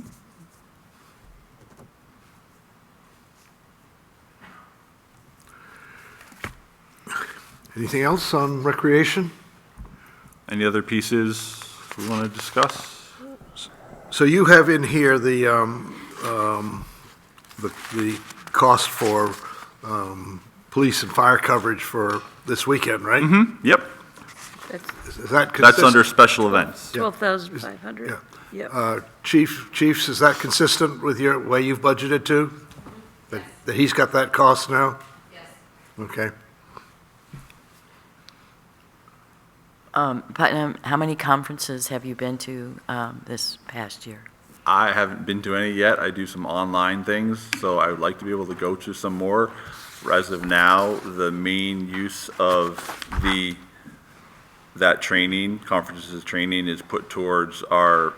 Speaker 1: Anything else on recreation?
Speaker 7: Any other pieces we want to discuss?
Speaker 1: So you have in here the cost for police and fire coverage for this weekend, right?
Speaker 7: Mm-hmm. Yep.
Speaker 1: Is that consistent?
Speaker 7: That's under special events.
Speaker 4: 12,500.
Speaker 1: Yeah.
Speaker 4: Yep.
Speaker 1: Chiefs, is that consistent with your way you've budgeted to? That he's got that cost now?
Speaker 8: Yes.
Speaker 1: Okay.
Speaker 5: Putnam, how many conferences have you been to this past year?
Speaker 7: I haven't been to any yet. I do some online things, so I would like to be able to go to some more. As of now, the main use of that training, conferences training, is put towards our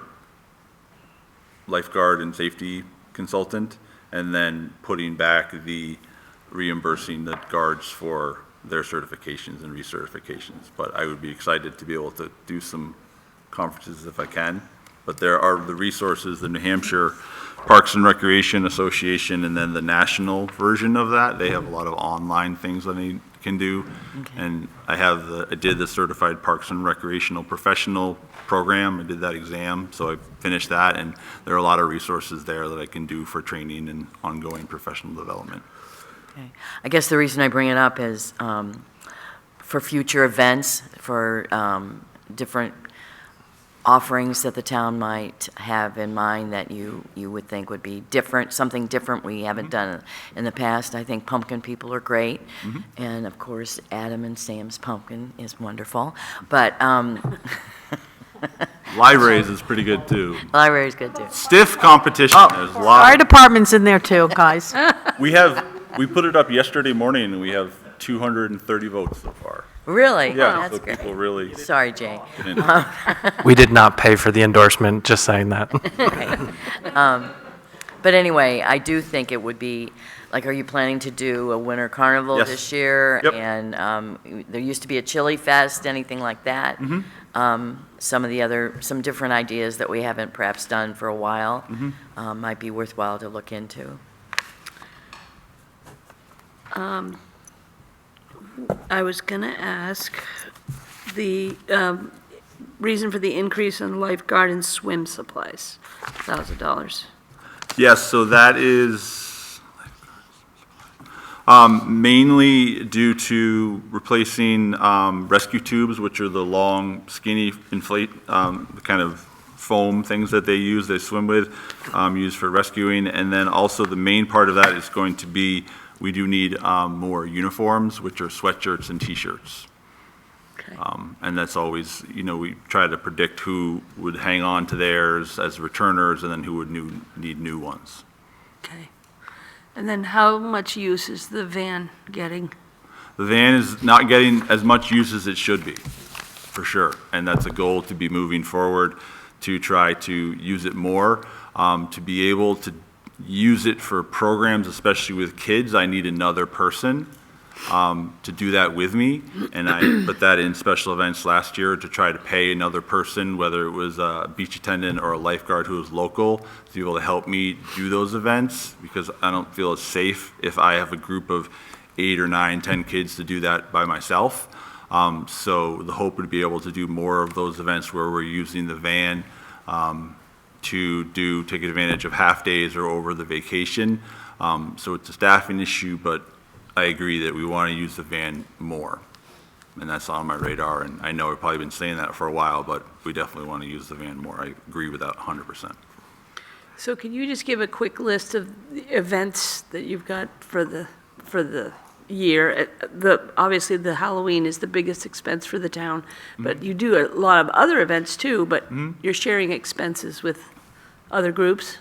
Speaker 7: lifeguard and safety consultant, and then putting back the reimbursing the guards for their certifications and recertifications. But I would be excited to be able to do some conferences if I can. But there are the resources, the New Hampshire Parks and Recreation Association, and then the national version of that. They have a lot of online things that they can do. And I did the Certified Parks and Recreational Professional program. I did that exam, so I finished that, and there are a lot of resources there that I can do for training and ongoing professional development.
Speaker 5: Okay. I guess the reason I bring it up is for future events, for different offerings that the town might have in mind that you would think would be different, something different we haven't done in the past. I think pumpkin people are great, and of course Adam and Sam's pumpkin is wonderful, but
Speaker 7: Libraries is pretty good too.
Speaker 5: library is good too.
Speaker 7: Stiff competition. There's a
Speaker 6: Fire
Speaker 7: lot.
Speaker 6: department's in there too, guys.
Speaker 7: We put it up yesterday morning, and we have 230 votes so far.
Speaker 5: Really?
Speaker 7: Yeah,
Speaker 5: That's
Speaker 7: so
Speaker 5: great.
Speaker 7: people really.
Speaker 5: Sorry, Jay.
Speaker 8: We did not pay for the endorsement, just saying that.
Speaker 5: But anyway, I do think it would be, like, are you planning to do a winter carnival
Speaker 7: Yes.
Speaker 5: this year?
Speaker 7: Yep.
Speaker 5: And there used to be a chili fest, anything like that? Some different ideas that we haven't perhaps done for a while might be worthwhile to look into.
Speaker 4: I was going to ask the reason for the increase in lifeguard and swim supplies, $1,000.
Speaker 7: Yes, so that is mainly due to replacing rescue tubes, which are the long, skinny, kind of foam things that they swim with, used for rescuing. And then also the main part of that is going to be, we do need more uniforms, which are sweatshirts and T-shirts.
Speaker 4: Okay.
Speaker 7: And that's always, we try to predict who would hang on to theirs as returners, and then who would need new ones.
Speaker 4: Okay. And then how much use is the van getting?
Speaker 7: The van is not getting as much use as it should be, for sure. And that's a goal to be moving forward, to try to use it more, to be able to use it for programs, especially with kids. I need another person to do that with me, and I put that in special events last year to try to pay another person, whether it was a beach attendant or a lifeguard who was local, to be able to help me do those events, because I don't feel as safe if I have a group of 8 or 9, 10 kids to do that by myself. So the hope would be able to do more of those events where we're using the van to take advantage of half days or over the vacation. So it's a staffing issue, but I agree that we want to use the van more. And that's on my radar, and I know I've probably been saying that for a while, but we definitely want to use the van more. I agree with that 100%.
Speaker 4: So can you just give a quick list of the events that you've got for the year? Obviously, the Halloween is the biggest expense for the town, but you do a lot of other events too, but you're sharing expenses with other groups?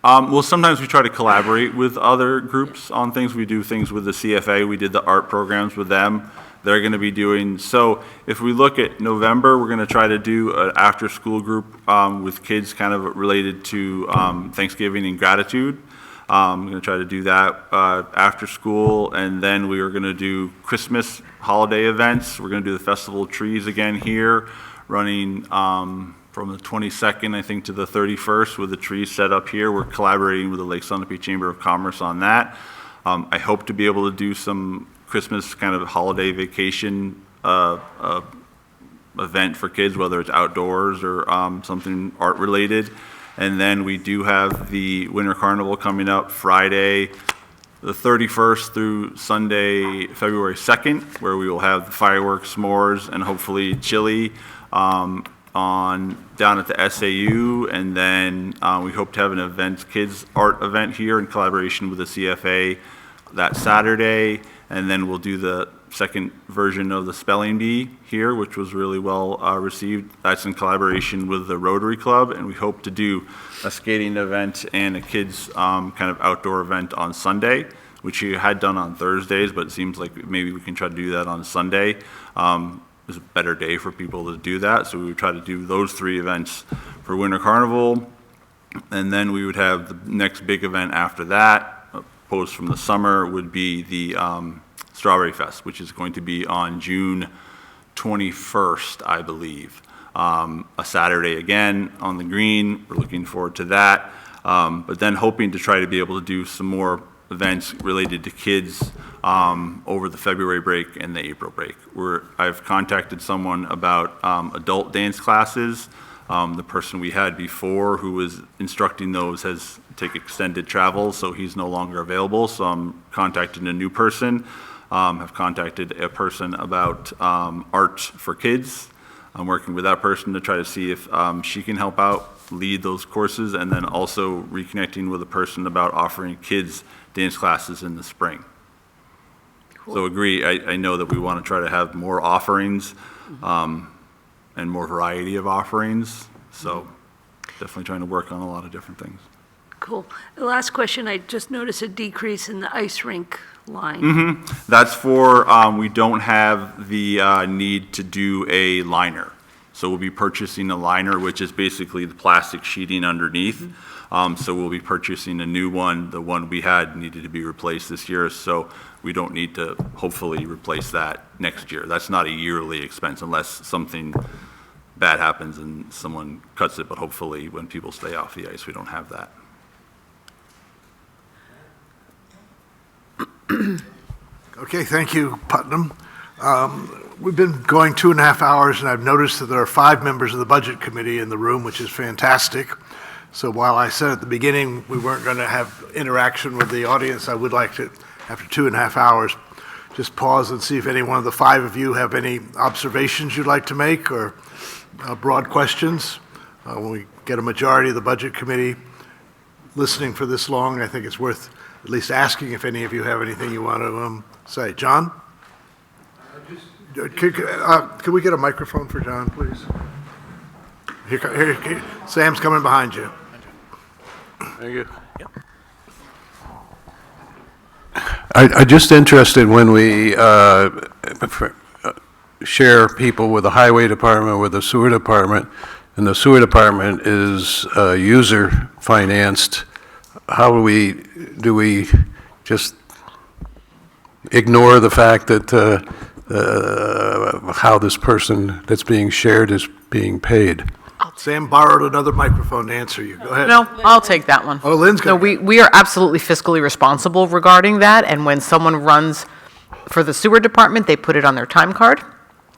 Speaker 7: Well, sometimes we try to collaborate with other groups on things. We do things with the CFA. We did the art programs with them. They're going to be doing, so if we look at November, we're going to try to do an after-school group with kids kind of related to Thanksgiving and gratitude. I'm going to try to do that after school, and then we are going to do Christmas holiday events. We're going to do the Festival of Trees again here, running from the 22nd, I think, to the 31st with the trees set up here. We're collaborating with the Lake Sunapee Chamber of Commerce on that. I hope to be able to do some Christmas kind of holiday vacation event for kids, whether it's outdoors or something art-related. And then we do have the Winter Carnival coming up Friday, the 31st through Sunday, February 2nd, where we will have the fireworks, s'mores, and hopefully chili down at the SAU, and then we hope to have an kids art event here in collaboration with the CFA that Saturday, and then we'll do the second version of the spelling bee here, which was really well received. That's in collaboration with the Rotary Club, and we hope to do a skating event and a kids kind of outdoor event on Sunday, which we had done on Thursdays, but it seems like maybe we can try to do that on Sunday. It's a better day for people to do that, so we would try to do those 3 events for Winter Carnival, and then we would have the next big event after that, post from the summer, would be the Strawberry Fest, which is going to be on June 21st, I believe. A Saturday again on the green. We're looking forward to that. But then hoping to try to be able to do some more events related to kids over the February break and the April break. I've contacted someone about adult dance classes. The person we had before who was instructing those has taken extended travel, so he's no longer available. So I'm contacting a new person. Have contacted a person about art for kids. I'm working with that person to try to see if she can help out, lead those courses, and then also reconnecting with a person about offering kids dance classes in the spring. Cool. So agree, I know that we want to try to have more offerings and more variety of offerings. So definitely trying to work on a lot of different things.
Speaker 4: Cool. The last question, I just noticed a decrease in the ice rink line.
Speaker 7: That's for, we don't have the need to do a liner. So we'll be purchasing a liner, which is basically the plastic sheeting underneath. So we'll be purchasing a new one. The one we had needed to be replaced this year, so we don't need to hopefully replace that next year. That's not a yearly expense unless something bad happens and someone cuts it, but hopefully when people stay off the ice, we don't have that.
Speaker 1: Okay, thank you, Putnam. We've been going 2.5 hours, and I've noticed that there are 5 members of the Budget Committee in the room, which is fantastic. So while I said at the beginning we weren't going to have interaction with the audience, I would like to, after 2.5 hours, just pause and see if any one of the 5 of you have any observations you'd like to make or broad questions. When we get a majority of the Budget Committee listening for this long, I think it's worth at least asking if any of you have anything you want to say. John? Can we get a microphone for John, please? Here, Sam's coming behind you.
Speaker 9: Thank you. I'm just interested when we share people with the highway department, with the sewer department, and the sewer department is user financed. How do we just ignore the fact that how this person that's being shared is being paid?
Speaker 1: Sam borrowed another microphone to answer you. Go ahead.
Speaker 3: No, I'll take that one.
Speaker 1: Oh, Lynn's
Speaker 3: No,
Speaker 1: got
Speaker 3: we are absolutely fiscally responsible regarding that, and when someone runs for the sewer department, they put it on their time card,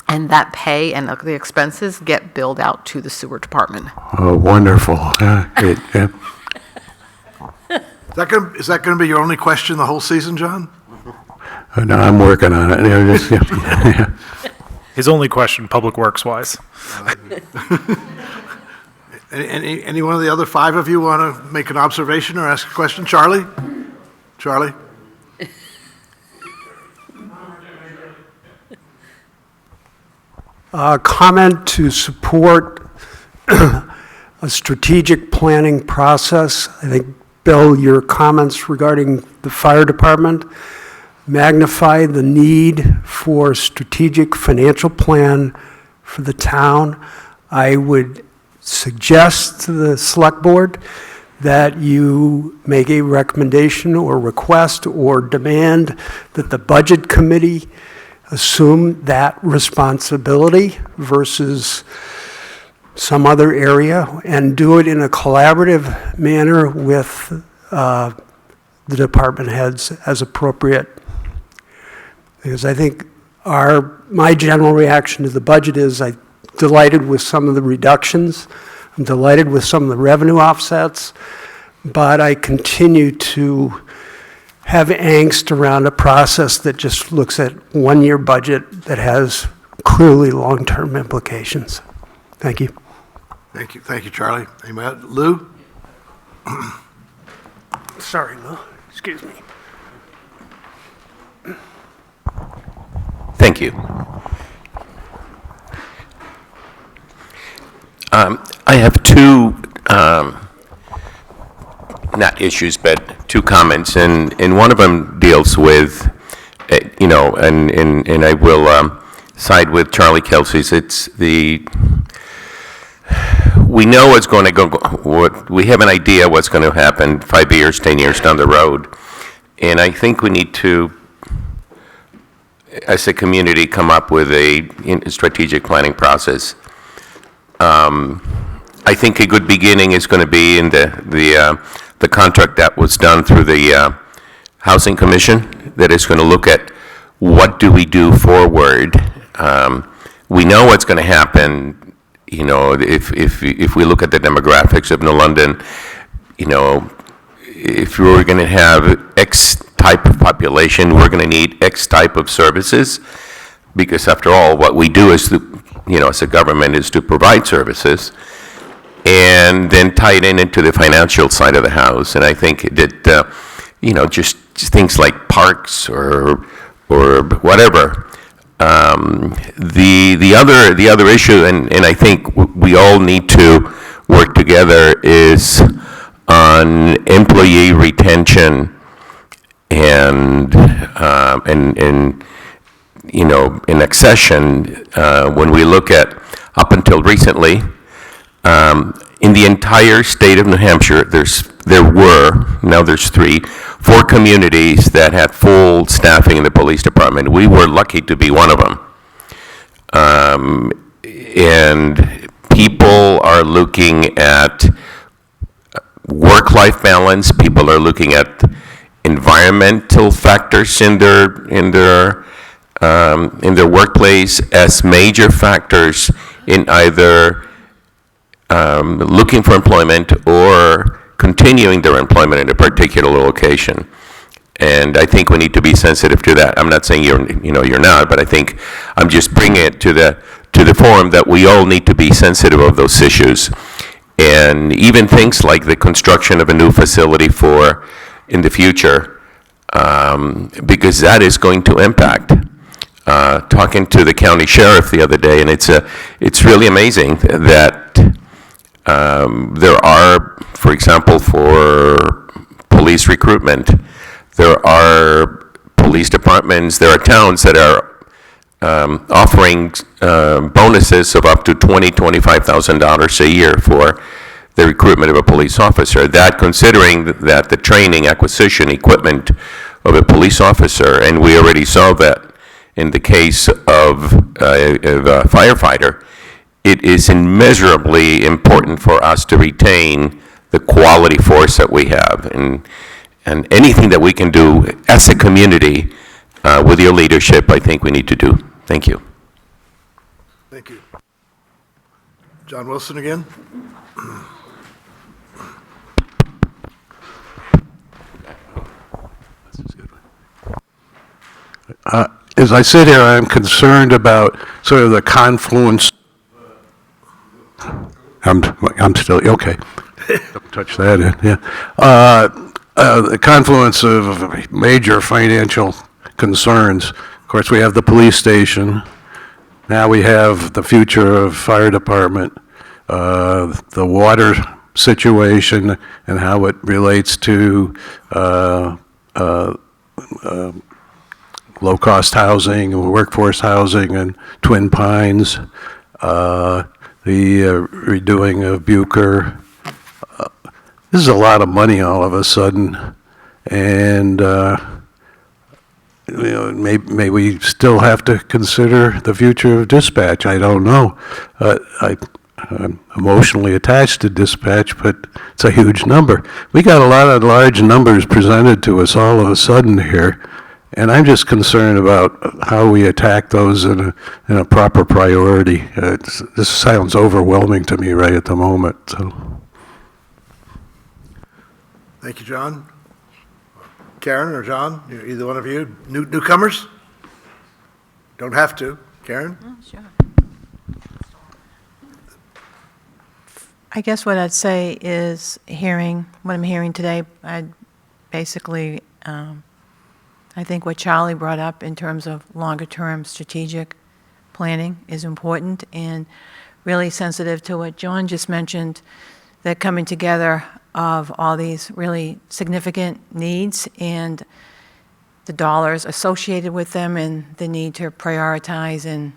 Speaker 3: and that pay and the expenses get billed out to the sewer department.
Speaker 9: Oh, wonderful. Great. Yeah.
Speaker 1: Is that going to be your only question the whole season, John?
Speaker 9: No, I'm working on it. Yeah.
Speaker 2: His only question, Public Works-wise.
Speaker 1: Any one of the other 5 of you want to make an observation or ask a question? Charlie? Charlie?
Speaker 10: Comment to support a strategic planning process. I think, Bill, your comments regarding the fire department magnify the need for a strategic financial plan for the town. I would suggest to the select board that you make a recommendation or request or demand that the budget committee assume that responsibility versus some other area, and do it in a collaborative manner with the department heads as appropriate. Because I think my general reaction to the budget is I'm delighted with some of the reductions, I'm delighted with some of the revenue offsets, but I continue to have angst around a process that just looks at one-year budget that has clearly long-term implications. Thank you.
Speaker 1: Thank you, Charlie. Amen. Lou?
Speaker 10: Sorry, Lou. Excuse me.
Speaker 11: Thank you. I have two, not issues, but two comments, and one of them deals with, and I will side with Charlie Kelsey's. It's we know what's going to go, we have an idea what's going to happen 5 years, 10 years down the road, and I think we need to, as a community, come up with a strategic planning process. I think a good beginning is going to be in the contract that was done through the Housing Commission, that is going to look at what do we do forward. We know what's going to happen, if we look at the demographics of New London, if we're going to have X type of population, we're going to need X type of services, because after all, what we do is, as a government, is to provide services, and then tie it into the financial side of the house. And I think that, just things like parks or whatever. The other issue, and I think we all need to work together, is on employee retention and in accession. When we look at up until recently, in the entire state of New Hampshire, now there's 4 communities that had full staffing in the police department. We were lucky to be one of them. And people are looking at work-life balance. People are looking at environmental factors in their workplace as major factors in either looking for employment or continuing their employment in a particular location. And I think we need to be sensitive to that. I'm not saying you're not, but I think I'm just bringing it to the forum that we all need to be sensitive of those issues. And even things like the construction of a new facility in the future, because that is going to impact. Talking to the county sheriff the other day, and it's really amazing that there are, for example, for police recruitment, there are police departments, there are towns that are offering bonuses of up to $20,000-$25,000 a year for the recruitment of a police officer. That, considering that the training, acquisition, equipment of a police officer, and we already saw that in the case of a firefighter, it is immeasurably important for us to retain the quality force that we have. And anything that we can do as a community with your leadership, I think we need to do. Thank you.
Speaker 1: Thank you. John Wilson again?
Speaker 9: As I sit here, I'm concerned about sort of the confluence. I'm still, okay. Don't touch that in, yeah. The confluence of major financial concerns. Of course, we have the police station. Now we have the future of fire department, the water situation and how it relates to low-cost housing, workforce housing, and Twin Pines, the redoing of Bucher. This is a lot of money all of a sudden, and may we still have to consider the future of dispatch. I don't know. I'm emotionally attached to dispatch, but it's a huge number. We got a lot of large numbers presented to us all of a sudden here. And I'm just concerned about how we attack those in a proper priority. This sounds overwhelming to me right at the moment. So,
Speaker 1: Thank you, John. Karen or John, either one of you, newcomers? Don't have to. Karen?
Speaker 12: Oh, sure. I guess what I'd say is what I'm hearing today, I'd basically I think what Charlie brought up in terms of longer-term strategic planning is important, and really sensitive to what John just mentioned, that coming together of all these really significant needs and the dollars associated with them, and the need to prioritize and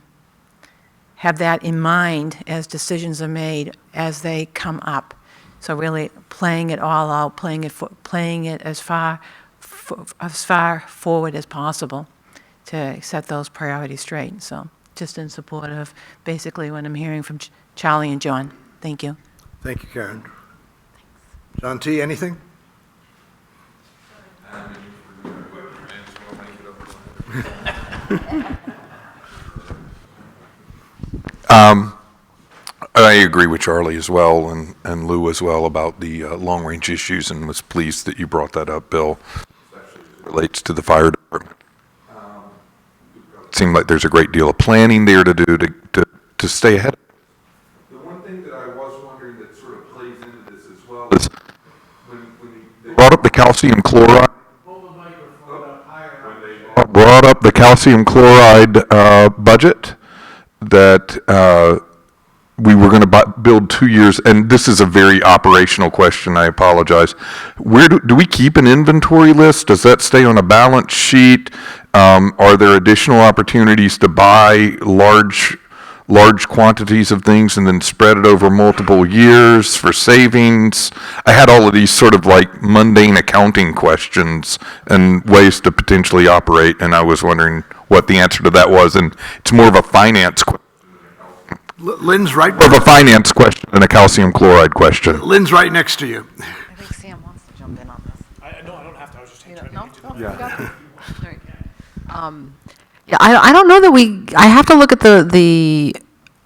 Speaker 12: have that in mind as decisions are made as they come up. So really playing it all out, playing it as far forward as possible to set those priorities straight. So just in support of basically what I'm hearing from Charlie and John. Thank you.
Speaker 1: Thank you, Karen. John T., anything?
Speaker 13: I agree with Charlie as well, and Lou as well, about the long-range issues, and was pleased that you brought that up, Bill, especially as it relates to the fire department. It seemed like there's a great deal of planning there to do to stay ahead. The one thing that I was wondering that sort of plays into this as well is when they brought up the calcium chloride. Brought up the calcium chloride budget that we were going to build 2 years, and this is a very operational question, I apologize. Where do we keep an inventory list? Does that stay on a balance sheet? Are there additional opportunities to buy large quantities of things and then spread it over multiple years for savings? I had all of these sort of like mundane accounting questions and ways to potentially operate, and I was wondering what the answer to that was, and it's more of a finance question.
Speaker 1: Lynn's right.
Speaker 13: More of a finance question than a calcium chloride question.
Speaker 1: Lynn's right next to you.
Speaker 3: I think Sam wants to jump in on this.
Speaker 2: No, I don't have to. I was just saying.
Speaker 3: Yeah, I don't know that I have to look at the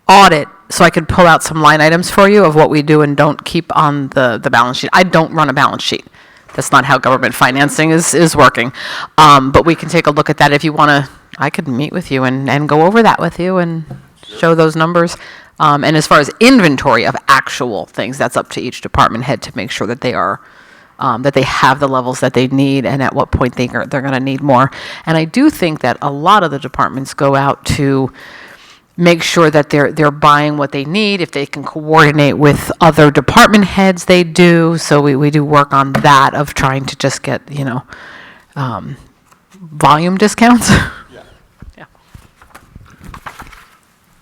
Speaker 3: audit so I could pull out some line items for you of what we do and don't keep on the balance sheet. I don't run a balance sheet. That's not how government financing is working. But we can take a look at that if you want to. I could meet with you and go over that with you and show those numbers. And as far as inventory of actual things, that's up to each department head to make sure that they are that they have the levels that they need and at what point they're going to need more. And I do think that a lot of the departments go out to make sure that they're buying what they need. If they can coordinate with other department heads, they do. So we do work on that of trying to just get, volume discounts. Yeah.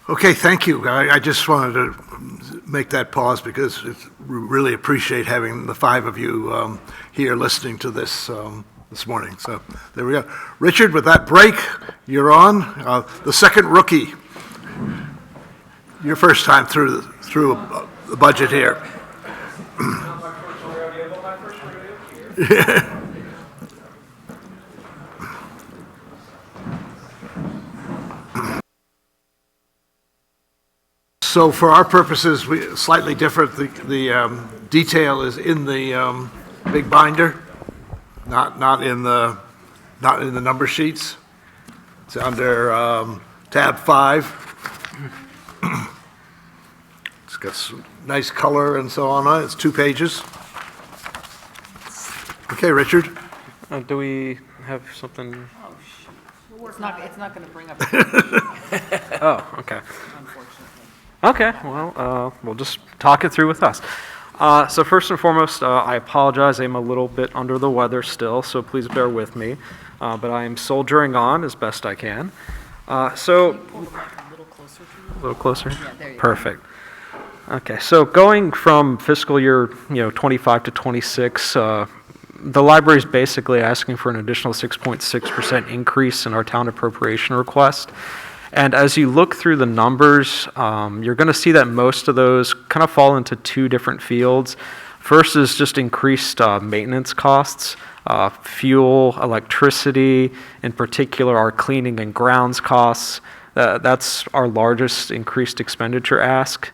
Speaker 1: Okay, thank you. I just wanted to make that pause because we really appreciate having the five of you here listening to this this morning. So there we go. Richard, with that break, you're on. The second rookie. Your first time through the budget here. So for our purposes, slightly different. The detail is in the big binder, not in the number sheets. It's under tab 5. It's got some nice color and so on. It's 2 pages. Okay, Richard.
Speaker 8: Do we have something?
Speaker 3: It's not going to bring up.
Speaker 8: Oh, okay. Okay, well, we'll just talk it through with us. So first and foremost, I apologize. I'm a little bit under the weather still, so please bear with me. But I am soldiering on as best I can. A little closer? Yeah, there you go. Perfect. Okay, so going from fiscal year 25 to 26, the library is basically asking for an additional 6.6% increase in our town appropriation request. And as you look through the numbers, you're going to see that most of those kind of fall into 2 different fields. First is just increased maintenance costs, fuel, electricity, in particular our cleaning and grounds costs. That's our largest increased expenditure ask.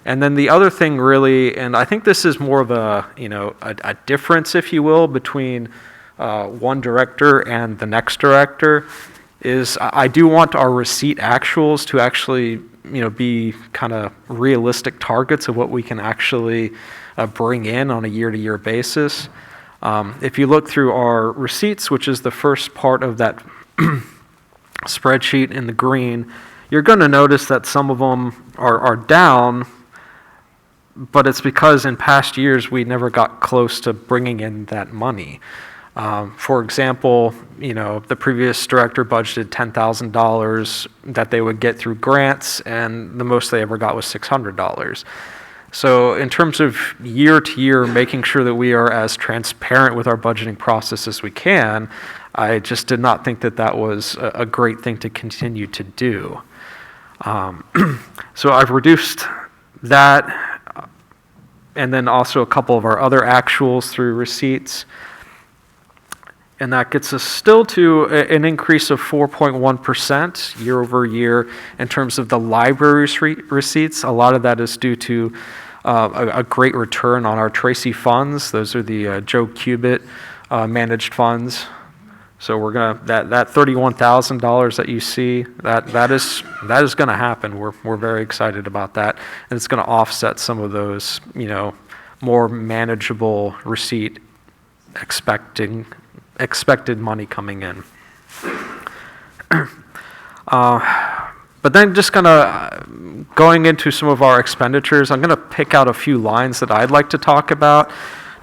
Speaker 8: And then the other thing really, and I think this is more of a difference, if you will, between one director and the next director, is I do want our receipt actuals to actually, be kind of realistic targets of what we can actually bring in on a year-to-year basis. If you look through our receipts, which is the first part of that spreadsheet in the green, you're going to notice that some of them are down, but it's because in past years we never got close to bringing in that money. For example, the previous director budgeted $10,000 that they would get through grants, and the most they ever got was $600. So in terms of year to year, making sure that we are as transparent with our budgeting process as we can, I just did not think that that was a great thing to continue to do. So I've reduced that, and then also a couple of our other actuals through receipts. And that gets us still to an increase of 4.1% year over year in terms of the library's receipts. A lot of that is due to a great return on our Tracy funds. Those are the Joe Cubitt managed funds. So we're gonna that $31,000 that you see, that is gonna happen. We're very excited about that, and it's gonna offset some of those more manageable receipt expected money coming in. But then just going into some of our expenditures, I'm going to pick out a few lines that I'd like to talk about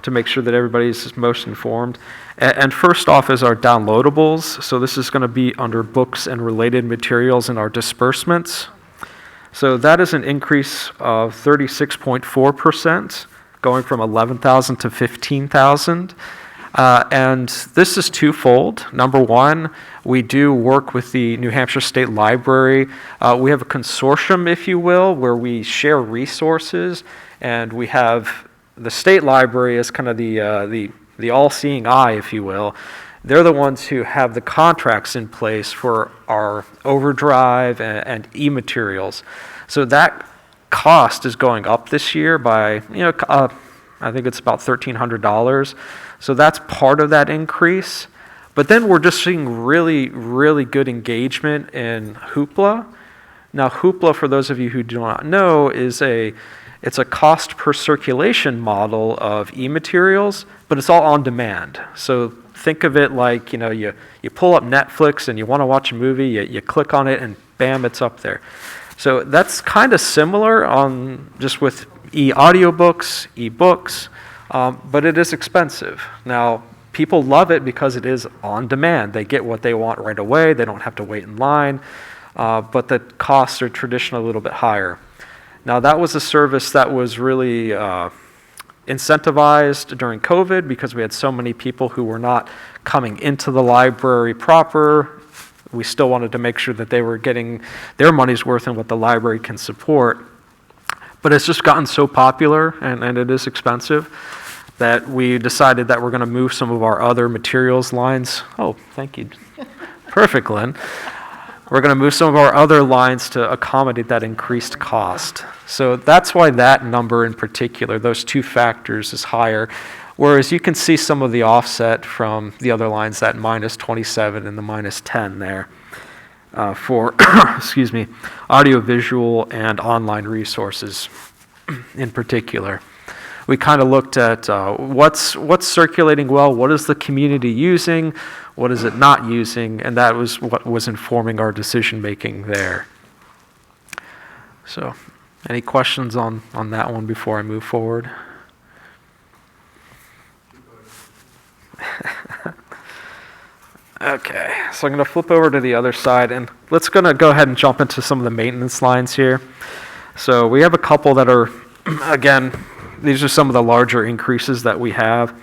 Speaker 8: to make sure that everybody's most informed. And first off is our downloadables. So this is going to be under books and related materials in our disbursements. So that is an increase of 36.4%, going from 11,000 to 15,000. And this is twofold. Number one, we do work with the New Hampshire State Library. We have a consortium, if you will, where we share resources, and we have the state library as kind of the all-seeing eye, if you will. They're the ones who have the contracts in place for our overdrive and e-materials. So that cost is going up this year by, I think it's about $1,300. So that's part of that increase. But then we're just seeing really, really good engagement in Hoopla. Now, Hoopla, for those of you who do not know, it's a cost per circulation model of e-materials, but it's all on demand. So think of it like, you pull up Netflix and you want to watch a movie, you click on it and bam, it's up there. So that's kind of similar on just with e-audiobooks, e-books, but it is expensive. Now, people love it because it is on demand. They get what they want right away. They don't have to wait in line, but the costs are traditionally a little bit higher. Now, that was a service that was really incentivized during COVID because we had so many people who were not coming into the library proper. We still wanted to make sure that they were getting their money's worth in what the library can support. But it's just gotten so popular, and it is expensive, that we decided that we're going to move some of our other materials lines. Oh, thank you. Perfect, Lynn. We're going to move some of our other lines to accommodate that increased cost. So that's why that number in particular, those two factors, is higher. Whereas you can see some of the offset from the other lines, that minus 27 and the minus 10 there. For, excuse me, audiovisual and online resources in particular. We kind of looked at what's circulating well, what is the community using, what is it not using, and that was what was informing our decision making there. So, any questions on that one before I move forward? Okay, so I'm going to flip over to the other side, and let's go ahead and jump into some of the maintenance lines here. So we have a couple that are, again, these are some of the larger increases that we have.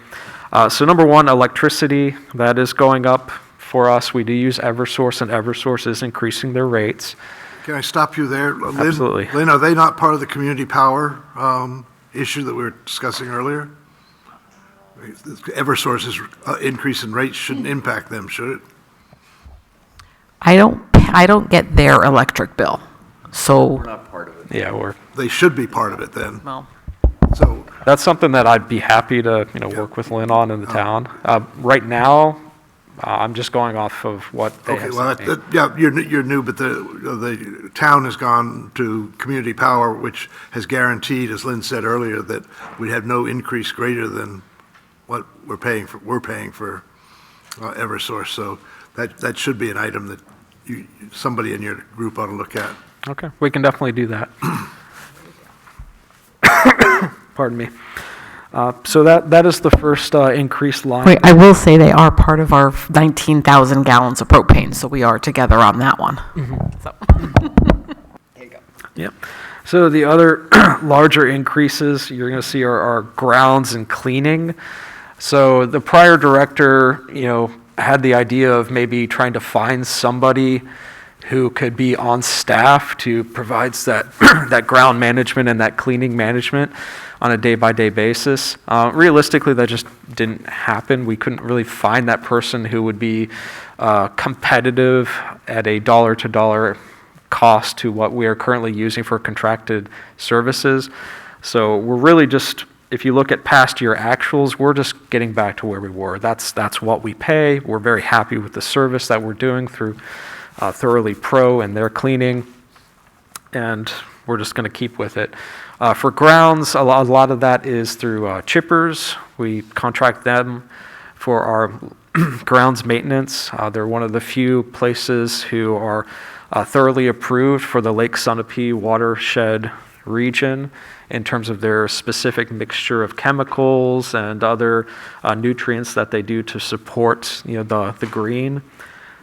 Speaker 8: So number one, electricity, that is going up for us. We do use Eversource, and Eversource is increasing their rates.
Speaker 1: Can I stop you there? Lynn,
Speaker 8: Absolutely.
Speaker 1: Lynn, are they not part of the community power issue that we were discussing earlier? Eversource's increase in rates shouldn't impact them, should it?
Speaker 3: I don't get their electric bill, so.
Speaker 8: Not part of it. Yeah,
Speaker 1: They should be part of it then.
Speaker 3: Well.
Speaker 1: So
Speaker 8: that's something that I'd be happy to work with Lynn on in the town. Right now, I'm just going off of what they have sent me.
Speaker 1: Yeah, you're new, but the town has gone to community power, which has guaranteed, as Lynn said earlier, that we'd have no increase greater than what we're paying for Eversource. So that should be an item that somebody in your group ought to look at.
Speaker 8: Okay, we can definitely do that. Pardon me. So that is the first increased line.
Speaker 3: Wait, I will say they are part of our 19,000 gallons of propane, so we are together on that one. So.
Speaker 8: Yep. So the other larger increases you're going to see are grounds and cleaning. So the prior director, had the idea of maybe trying to find somebody who could be on staff to provide that that ground management and that cleaning management on a day-by-day basis. Realistically, that just didn't happen. We couldn't really find that person who would be competitive at a dollar-to-dollar cost to what we are currently using for contracted services. So we're really just, if you look at past year actuals, we're just getting back to where we were. That's what we pay. We're very happy with the service that we're doing through Thoroughly Pro and their cleaning, and we're just going to keep with it. For grounds, a lot of that is through chippers. We contract them for our grounds maintenance. They're one of the few places who are thoroughly approved for the Lake Sunapee watershed region in terms of their specific mixture of chemicals and other nutrients that they do to support the green.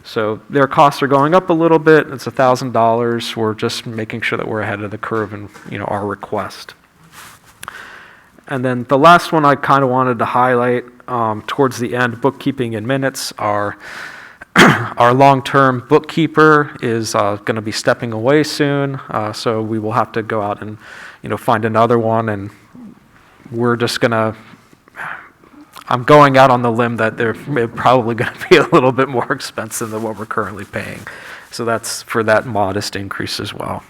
Speaker 8: So their costs are going up a little bit. It's $1,000. We're just making sure that we're ahead of the curve in our request. And then the last one I kind of wanted to highlight towards the end, bookkeeping and minutes. Our long-term bookkeeper is going to be stepping away soon, so we will have to go out and find another one. And we're just going to. I'm going out on the limb that they're probably going to be a little bit more expensive than what we're currently paying. So that's for that modest increase as well.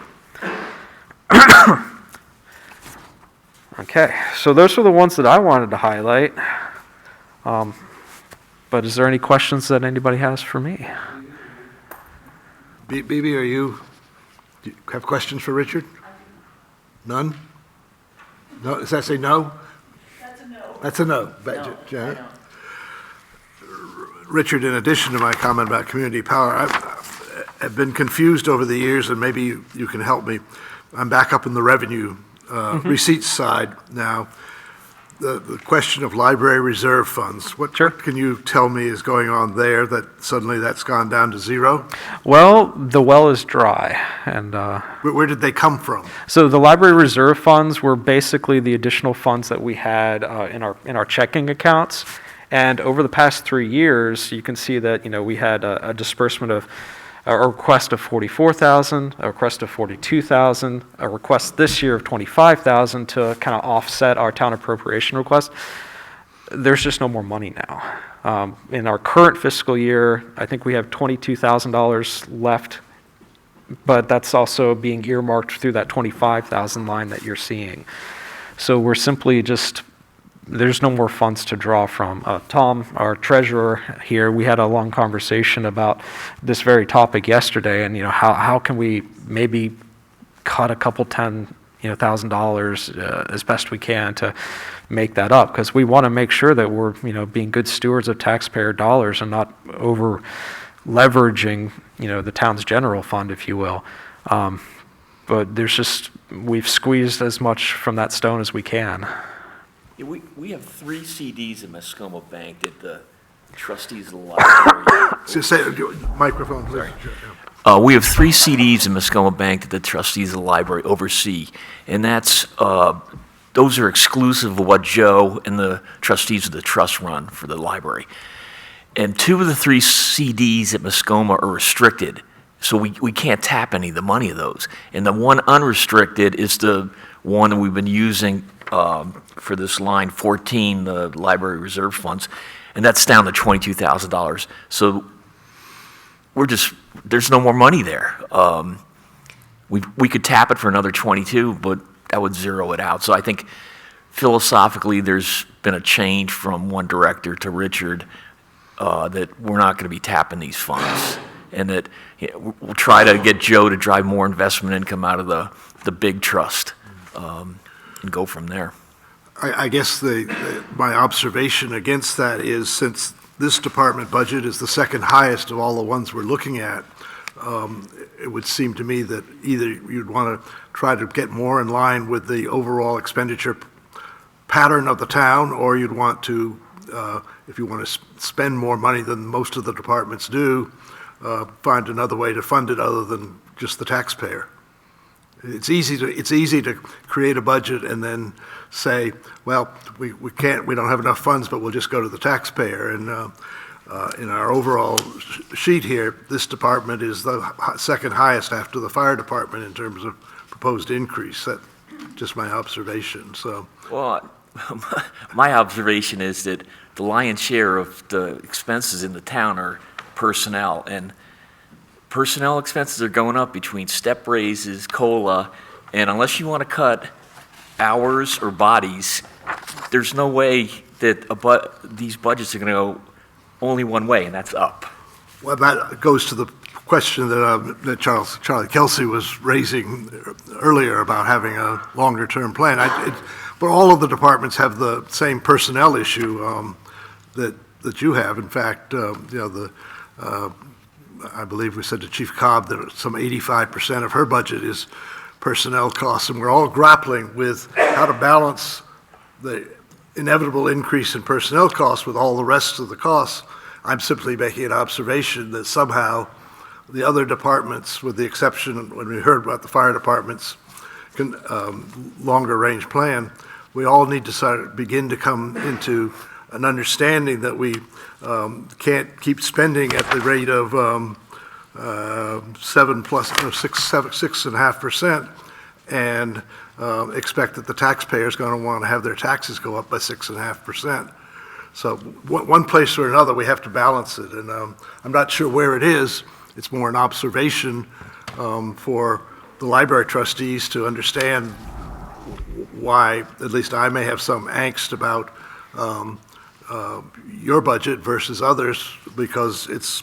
Speaker 8: Okay, so those are the ones that I wanted to highlight. But is there any questions that anybody has for me?
Speaker 1: BB, do you have questions for Richard? None? No? Does that say no? That's a no. Janet? Richard, in addition to my comment about community power, I've been confused over the years, and maybe you can help me. I'm back up in the revenue receipts side now. The question of library reserve funds, what can you tell me is going on there that suddenly that's gone down to zero?
Speaker 8: Well, the well is dry. And
Speaker 1: where did they come from?
Speaker 8: So the library reserve funds were basically the additional funds that we had in our checking accounts. And over the past 3 years, you can see that we had a disbursement of a request of $44,000, a request of $42,000, a request this year of $25,000 to kind of offset our town appropriation request. There's just no more money now. In our current fiscal year, I think we have $22,000 left, but that's also being earmarked through that $25,000 line that you're seeing. So we're simply just, there's no more funds to draw from. Tom, our treasurer here, we had a long conversation about this very topic yesterday, and how can we maybe cut a couple $10,000 as best we can to make that up, because we want to make sure that we're being good stewards of taxpayer dollars and not over leveraging the town's general fund, if you will. But we've squeezed as much from that stone as we can.
Speaker 14: Yeah, we have 3 CDs in Mascoma Bank that the trustees of the library.
Speaker 1: Say, microphone, please.
Speaker 14: We have 3 CDs in Mascoma Bank that the trustees of the library oversee, and those are exclusive of what Joe and the trustees of the trust run for the library. And 2 of the 3 CDs at Mascoma are restricted, so we can't tap any of the money of those. And the one unrestricted is the one that we've been using for this line 14, the library reserve funds, and that's down to $22,000. So there's no more money there. We could tap it for another 22, but that would zero it out. So I think philosophically there's been a change from one director to Richard that we're not going to be tapping these funds, and that we'll try to get Joe to drive more investment income out of the big trust and go from there.
Speaker 1: I guess my observation against that is, since this department budget is the second highest of all the ones we're looking at, it would seem to me that either you'd want to try to get more in line with the overall expenditure pattern of the town, or you'd want to, if you want to spend more money than most of the departments do, find another way to fund it other than just the taxpayer. It's easy to create a budget and then say, well, we don't have enough funds, but we'll just go to the taxpayer. And in our overall sheet here, this department is the second highest after the fire department in terms of proposed increase. That's just my observation. So,
Speaker 14: Well, my observation is that the lion's share of the expenses in the town are personnel, and personnel expenses are going up between step raises, COLA, and unless you want to cut hours or bodies, there's no way that these budgets are going to go only one way, and that's up.
Speaker 1: well, that goes to the question that Charlie Kelsey was raising earlier about having a longer-term plan. But all of the departments have the same personnel issue that you have. In fact, I believe we said to Chief Cobb that some 85% of her budget is personnel costs, and we're all grappling with how to balance the inevitable increase in personnel costs with all the rest of the costs. I'm simply making an observation that somehow the other departments, with the exception when we heard about the fire department's longer range plan, we all need to begin to come into an understanding that we can't keep spending at the rate of 6.5%, and expect that the taxpayer is going to want to have their taxes go up by 6.5%. So one place or another, we have to balance it, and I'm not sure where it is. It's more an observation for the library trustees to understand why, at least I may have some angst about your budget versus others, because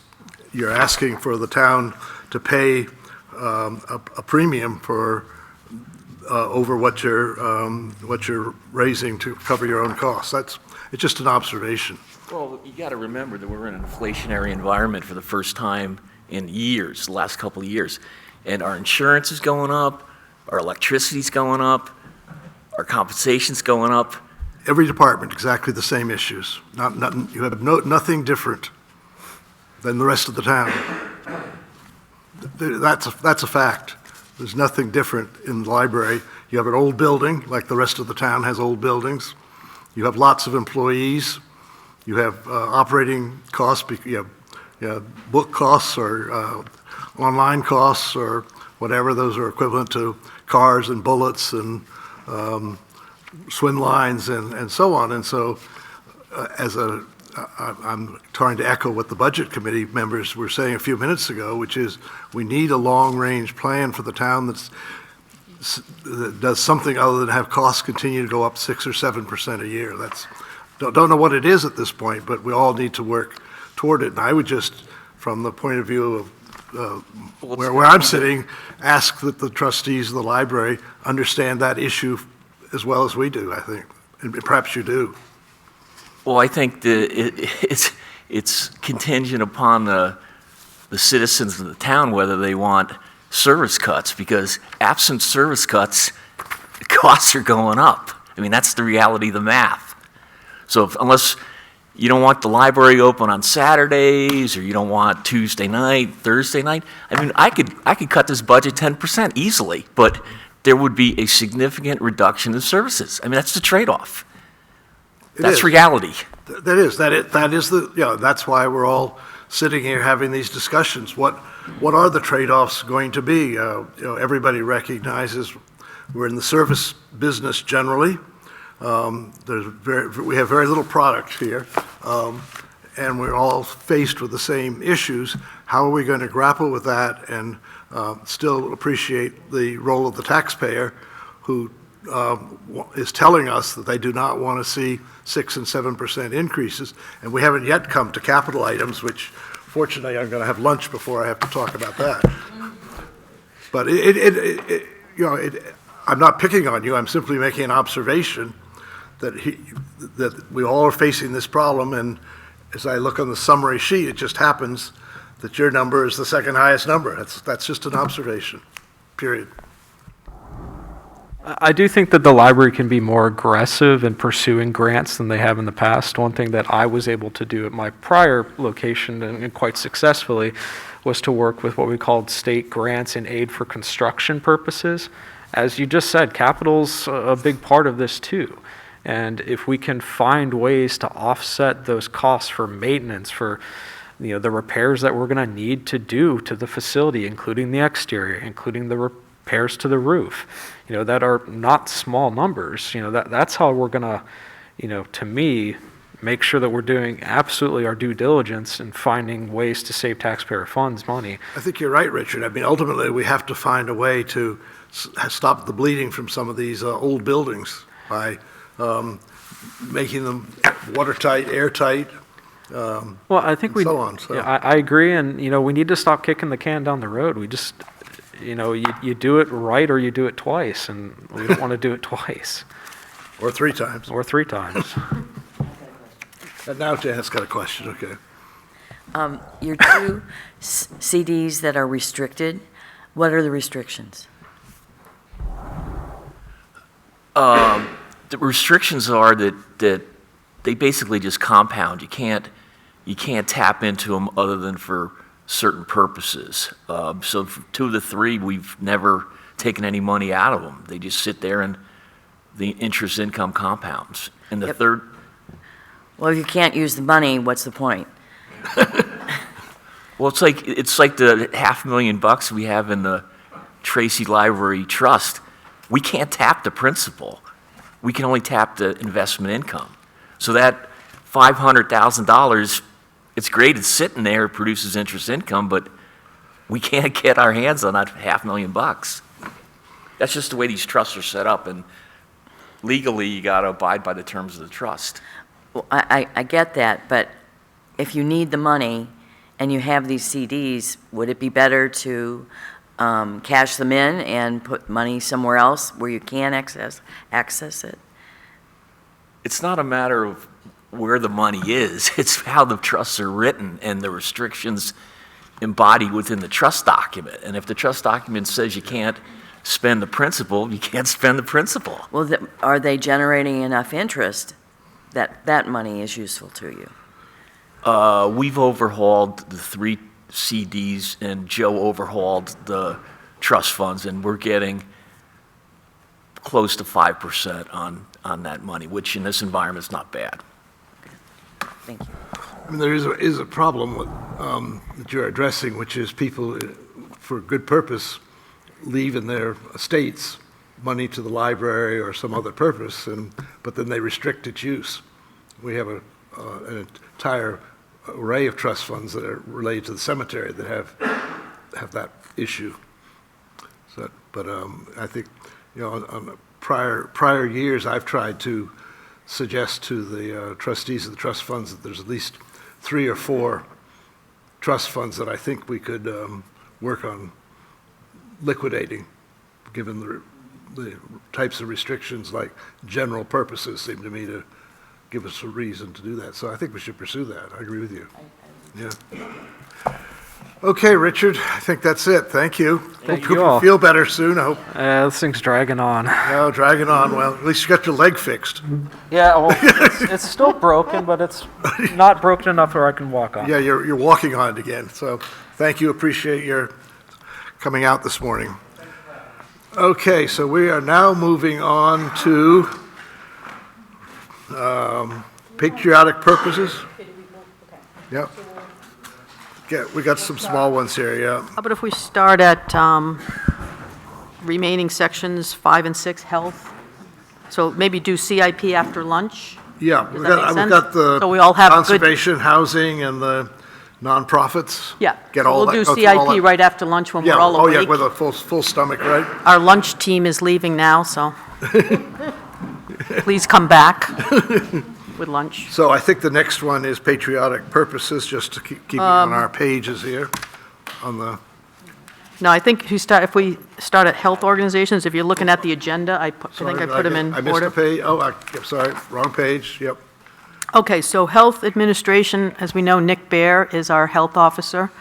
Speaker 1: you're asking for the town to pay a premium for over what you're raising to cover your own costs. It's just an observation.
Speaker 14: Well, you got to remember that we're in an inflationary environment for the first time in years, the last couple of years, and our insurance is going up, our electricity's going up, our compensation's going up.
Speaker 1: Every department, exactly the same issues. You have nothing different than the rest of the town. That's a fact. There's nothing different in the library. You have an old building, like the rest of the town has old buildings. You have lots of employees. You have operating costs. You have book costs or online costs or whatever. Those are equivalent to cars and bullets and swim lines and so on. And so I'm trying to echo what the Budget Committee members were saying a few minutes ago, which is we need a long-range plan for the town that does something other than have costs continue to go up 6 or 7% a year. Don't know what it is at this point, but we all need to work toward it. And I would just, from the point of view of where I'm sitting, ask that the trustees of the library understand that issue as well as we do, I think. And perhaps you do.
Speaker 14: Well, I think it's contingent upon the citizens of the town whether they want service cuts, because absent service cuts, costs are going up. I mean, that's the reality of the math. So unless you don't want the library open on Saturdays, or you don't want Tuesday night, Thursday night, I mean, I could cut this budget 10% easily, but there would be a significant reduction in services. I mean, that's the trade-off. That's reality.
Speaker 1: That is that's why we're all sitting here having these discussions. What are the trade-offs going to be? Everybody recognizes we're in the service business generally. We have very little product here, and we're all faced with the same issues. How are we going to grapple with that and still appreciate the role of the taxpayer, who is telling us that they do not want to see 6 and 7% increases, and we haven't yet come to capital items, which fortunately I'm going to have lunch before I have to talk about that. But I'm not picking on you. I'm simply making an observation that we all are facing this problem, and as I look on the summary sheet, it just happens that your number is the second highest number. That's just an observation, period.
Speaker 8: I do think that the library can be more aggressive in pursuing grants than they have in the past. One thing that I was able to do at my prior location, and quite successfully, was to work with what we called state grants and aid for construction purposes. As you just said, capital's a big part of this too. And if we can find ways to offset those costs for maintenance, for the repairs that we're going to need to do to the facility, including the exterior, including the repairs to the roof, that are not small numbers. That's how we're going to, to me, make sure that we're doing absolutely our due diligence and finding ways to save taxpayer funds money.
Speaker 1: I think you're right, Richard. I mean, ultimately, we have to find a way to stop the bleeding from some of these old buildings by making them watertight, airtight,
Speaker 8: well, I think
Speaker 1: and so on. So.
Speaker 8: Yeah, I agree, and we need to stop kicking the can down the road. We just, you do it right or you do it twice, and we don't want to do it twice.
Speaker 1: Or three times.
Speaker 8: Or three times.
Speaker 1: And now Janet's got a question, okay.
Speaker 5: Your two CDs that are restricted, what are the restrictions?
Speaker 14: The restrictions are that they basically just compound. You can't tap into them other than for certain purposes. So for two of the three, we've never taken any money out of them. They just sit there and the interest income compounds. And the third.
Speaker 5: Well, if you can't use the money, what's the point?
Speaker 14: Well, it's like the $500,000 we have in the Tracy Library Trust. We can't tap the principal. We can only tap the investment income. So that $500,000, it's great, it's sitting there, it produces interest income, but we can't get our hands on that $500,000. That's just the way these trusts are set up, and legally, you got to abide by the terms of the trust.
Speaker 5: Well, I get that, but if you need the money and you have these CDs, would it be better to cash them in and put money somewhere else where you can access it?
Speaker 14: It's not a matter of where the money is, it's how the trusts are written and the restrictions embodied within the trust document. And if the trust document says you can't spend the principal, you can't spend the principal.
Speaker 5: Well, are they generating enough interest that that money is useful to you?
Speaker 14: We've overhauled the 3 CDs, and Joe overhauled the trust funds, and we're getting close to 5% on that money, which in this environment is not bad.
Speaker 5: Thank you.
Speaker 1: I mean, there is a problem with, that you're addressing, which is people, for good purpose, leave in their estates money to the library or some other purpose, but then they restrict its use. We have an entire array of trust funds that are related to the cemetery that have that issue. So, but I think, on prior years, I've tried to suggest to the trustees of the trust funds that there's at least 3 or 4 trust funds that I think we could work on liquidating, given the types of restrictions like general purposes seem to me to give us a reason to do that. So I think we should pursue that. I agree with you. Yeah. Okay, Richard, I think that's it. Thank you.
Speaker 8: Thank
Speaker 1: Hope
Speaker 8: you all.
Speaker 1: feel better soon, I hope.
Speaker 8: This thing's dragging on.
Speaker 1: No, dragging on. Well, at least you got your leg fixed.
Speaker 8: Yeah, well, it's still broken, but it's not broken enough where I can walk on.
Speaker 1: Yeah, you're walking on it again. So thank you. Appreciate your coming out this morning. Okay, so we are now moving on to patriotic purposes. Yep. Yeah, we got some small ones here, yeah.
Speaker 6: How about if we start at remaining sections 5 and 6, health? So maybe do CIP after lunch?
Speaker 1: Yeah,
Speaker 6: Does
Speaker 1: we've
Speaker 6: that make
Speaker 1: got
Speaker 6: sense?
Speaker 1: the
Speaker 6: So we all have good-
Speaker 1: conservation, housing, and the nonprofits.
Speaker 6: Yeah.
Speaker 1: Get
Speaker 6: So
Speaker 1: all that.
Speaker 6: We'll
Speaker 1: go
Speaker 6: do
Speaker 1: through all
Speaker 6: CIP
Speaker 1: that.
Speaker 6: right after lunch when
Speaker 1: Yeah,
Speaker 6: we're all
Speaker 1: oh
Speaker 6: awake.
Speaker 1: yeah, with a full stomach, right?
Speaker 6: Our lunch team is leaving now, so please come back with lunch.
Speaker 1: So I think the next one is patriotic purposes, just to keep it on our pages here, on the
Speaker 6: No, I think if we start at health organizations, if you're looking at the agenda, I think I put them in
Speaker 1: I missed
Speaker 6: order.
Speaker 1: a page. Oh, I'm sorry, wrong page, yep.
Speaker 6: Okay, so health administration, as we know, Nick Bear is our health officer.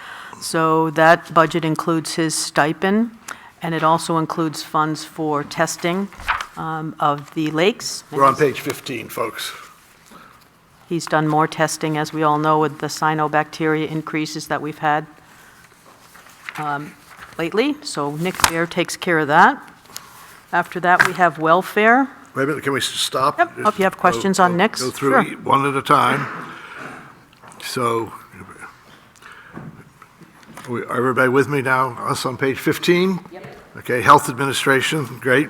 Speaker 6: So that budget includes his stipend, and it also includes funds for testing of the lakes.
Speaker 1: We're on page 15, folks.
Speaker 6: He's done more testing, as we all know, with the cyanobacteria increases that we've had lately. So Nick Bear takes care of that. After that, we have welfare.
Speaker 1: Wait a minute, can we stop?
Speaker 6: Yep. Oh, if you have questions on Nick's,
Speaker 1: Go through
Speaker 6: sure.
Speaker 1: one at a time. So, everybody with me now? Us on page 15? Yep. Okay, health administration, great.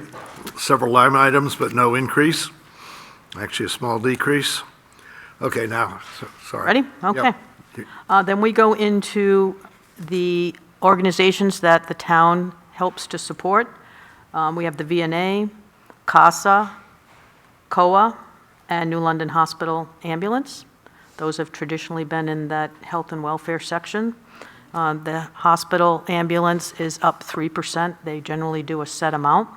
Speaker 1: Several line items, but no increase. Actually, a small decrease. Okay, now, sorry.
Speaker 6: Ready? Okay.
Speaker 1: Yep.
Speaker 6: Then we go into the organizations that the town helps to support. We have the VNA, CASA, COA, and New London Hospital Ambulance. Those have traditionally been in that health and welfare section. The hospital ambulance is up 3%. They generally do a set amount.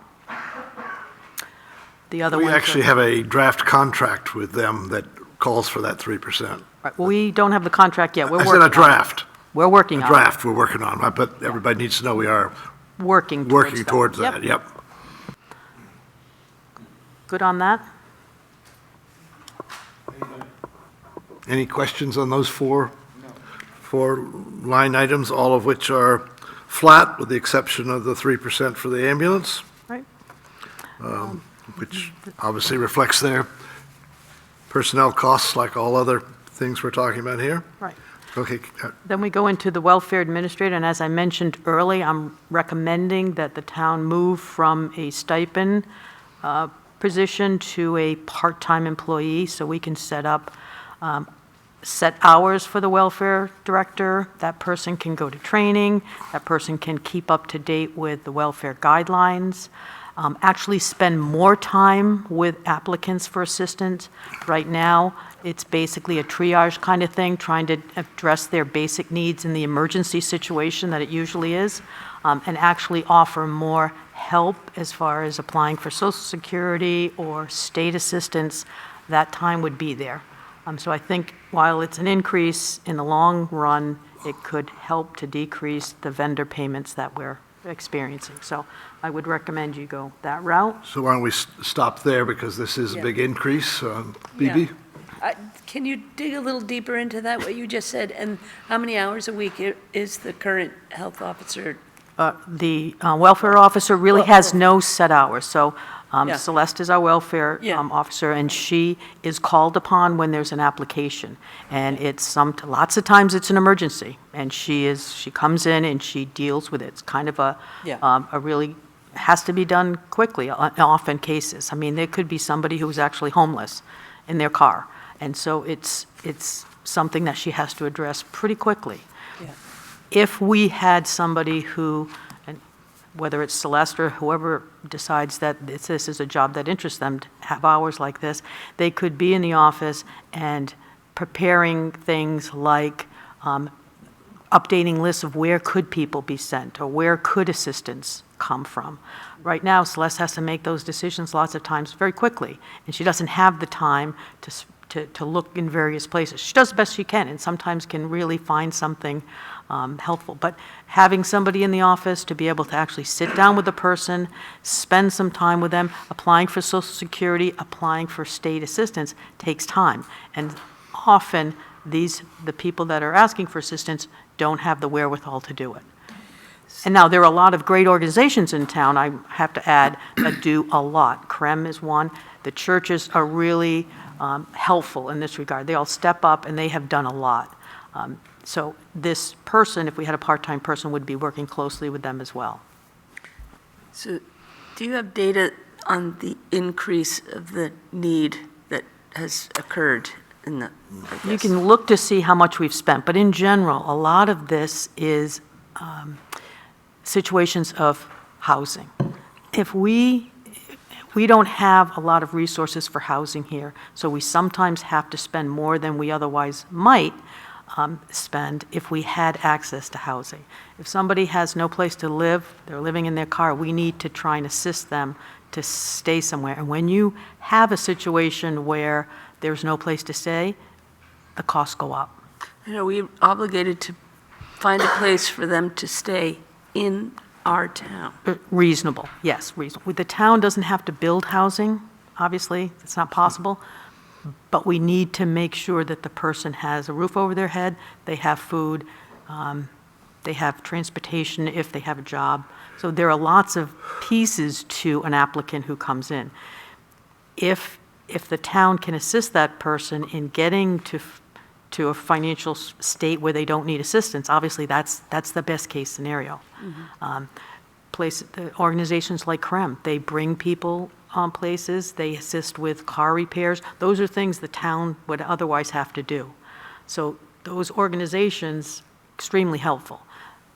Speaker 6: The other
Speaker 1: We
Speaker 6: ones
Speaker 1: actually
Speaker 6: are-
Speaker 1: have a draft contract with them that calls for that 3%.
Speaker 6: Right, well, we don't have the contract yet. We're
Speaker 1: I
Speaker 6: working
Speaker 1: said a
Speaker 6: on it.
Speaker 1: Draft
Speaker 6: We're working on it.
Speaker 1: Draft we're working on, but everybody needs to know we are
Speaker 6: Working
Speaker 1: working
Speaker 6: that.
Speaker 1: towards
Speaker 6: Yep.
Speaker 1: that, yep.
Speaker 6: Good on that?
Speaker 1: Any questions on those four line items, all of which are flat, with the exception of the 3% for the ambulance,
Speaker 6: Right.
Speaker 1: which obviously reflects their personnel costs like all other things we're talking about here?
Speaker 6: Right.
Speaker 1: Okay,
Speaker 6: Then we go into the welfare administrator, and as I mentioned early, I'm recommending that the town move from a stipend position to a part-time employee, so we can set up set hours for the welfare director. That person can go to training, that person can keep up to date with the welfare guidelines, actually spend more time with applicants for assistance. Right now, it's basically a triage kind of thing, trying to address their basic needs in the emergency situation that it usually is, and actually offer more help as far as applying for Social Security or state assistance. That time would be there. So I think while it's an increase in the long run, it could help to decrease the vendor payments that we're experiencing. So I would recommend you go that route.
Speaker 1: so why don't we stop there, because this is a
Speaker 4: Yeah.
Speaker 1: big increase. Bibi?
Speaker 4: Can you dig a little deeper into that, what you just said, and how many hours a week is the current health officer?
Speaker 6: The welfare officer really has no set hours, so
Speaker 4: Yeah.
Speaker 6: Celeste is our welfare
Speaker 4: Yeah.
Speaker 6: officer, and she is called upon when there's an application. And it's lots of times it's an emergency, and she comes in and she deals with it. It's kind of a really, has to be done quickly, often cases. I mean, there could be somebody who's actually homeless in their car, and so it's something that she has to address pretty quickly. If we had somebody who, and whether it's Celeste or whoever decides that this is a job that interests them, to have hours like this, they could be in the office and preparing things like updating lists of where could people be sent, or where could assistance come from. Right now, Celeste has to make those decisions lots of times very quickly, and she doesn't have the time to look in various places. She does the best she can, and sometimes can really find something helpful. But having somebody in the office to be able to actually sit down with the person, spend some time with them, applying for Social Security, applying for state assistance, takes time. And often, the people that are asking for assistance don't have the wherewithal to do it. And now, there are a lot of great organizations in town, I have to add, that do a lot. CREM is one. The churches are really helpful in this regard. They all step up, and they have done a lot. So this person, if we had a part-time person, would be working closely with them as well.
Speaker 4: So do you have data on the increase of the need that has occurred in the,
Speaker 6: You can look to see how much we've spent, but in general, a lot of this is situations of housing. If we don't have a lot of resources for housing here, so we sometimes have to spend more than we otherwise might spend if we had access to housing. If somebody has no place to live, they're living in their car, we need to try and assist them to stay somewhere. And when you have a situation where there's no place to stay, the costs go up.
Speaker 4: Are we obligated to find a place for them to stay in our town?
Speaker 6: Reasonable, yes, reasonable. The town doesn't have to build housing, obviously, it's not possible, but we need to make sure that the person has a roof over their head, they have food, they have transportation if they have a job. So there are lots of pieces to an applicant who comes in. If the town can assist that person in getting to a financial state where they don't need assistance, obviously that's the best case scenario. The organizations like CREM, they bring people on places, they assist with car repairs. Those are things the town would otherwise have to do. So those organizations, extremely helpful.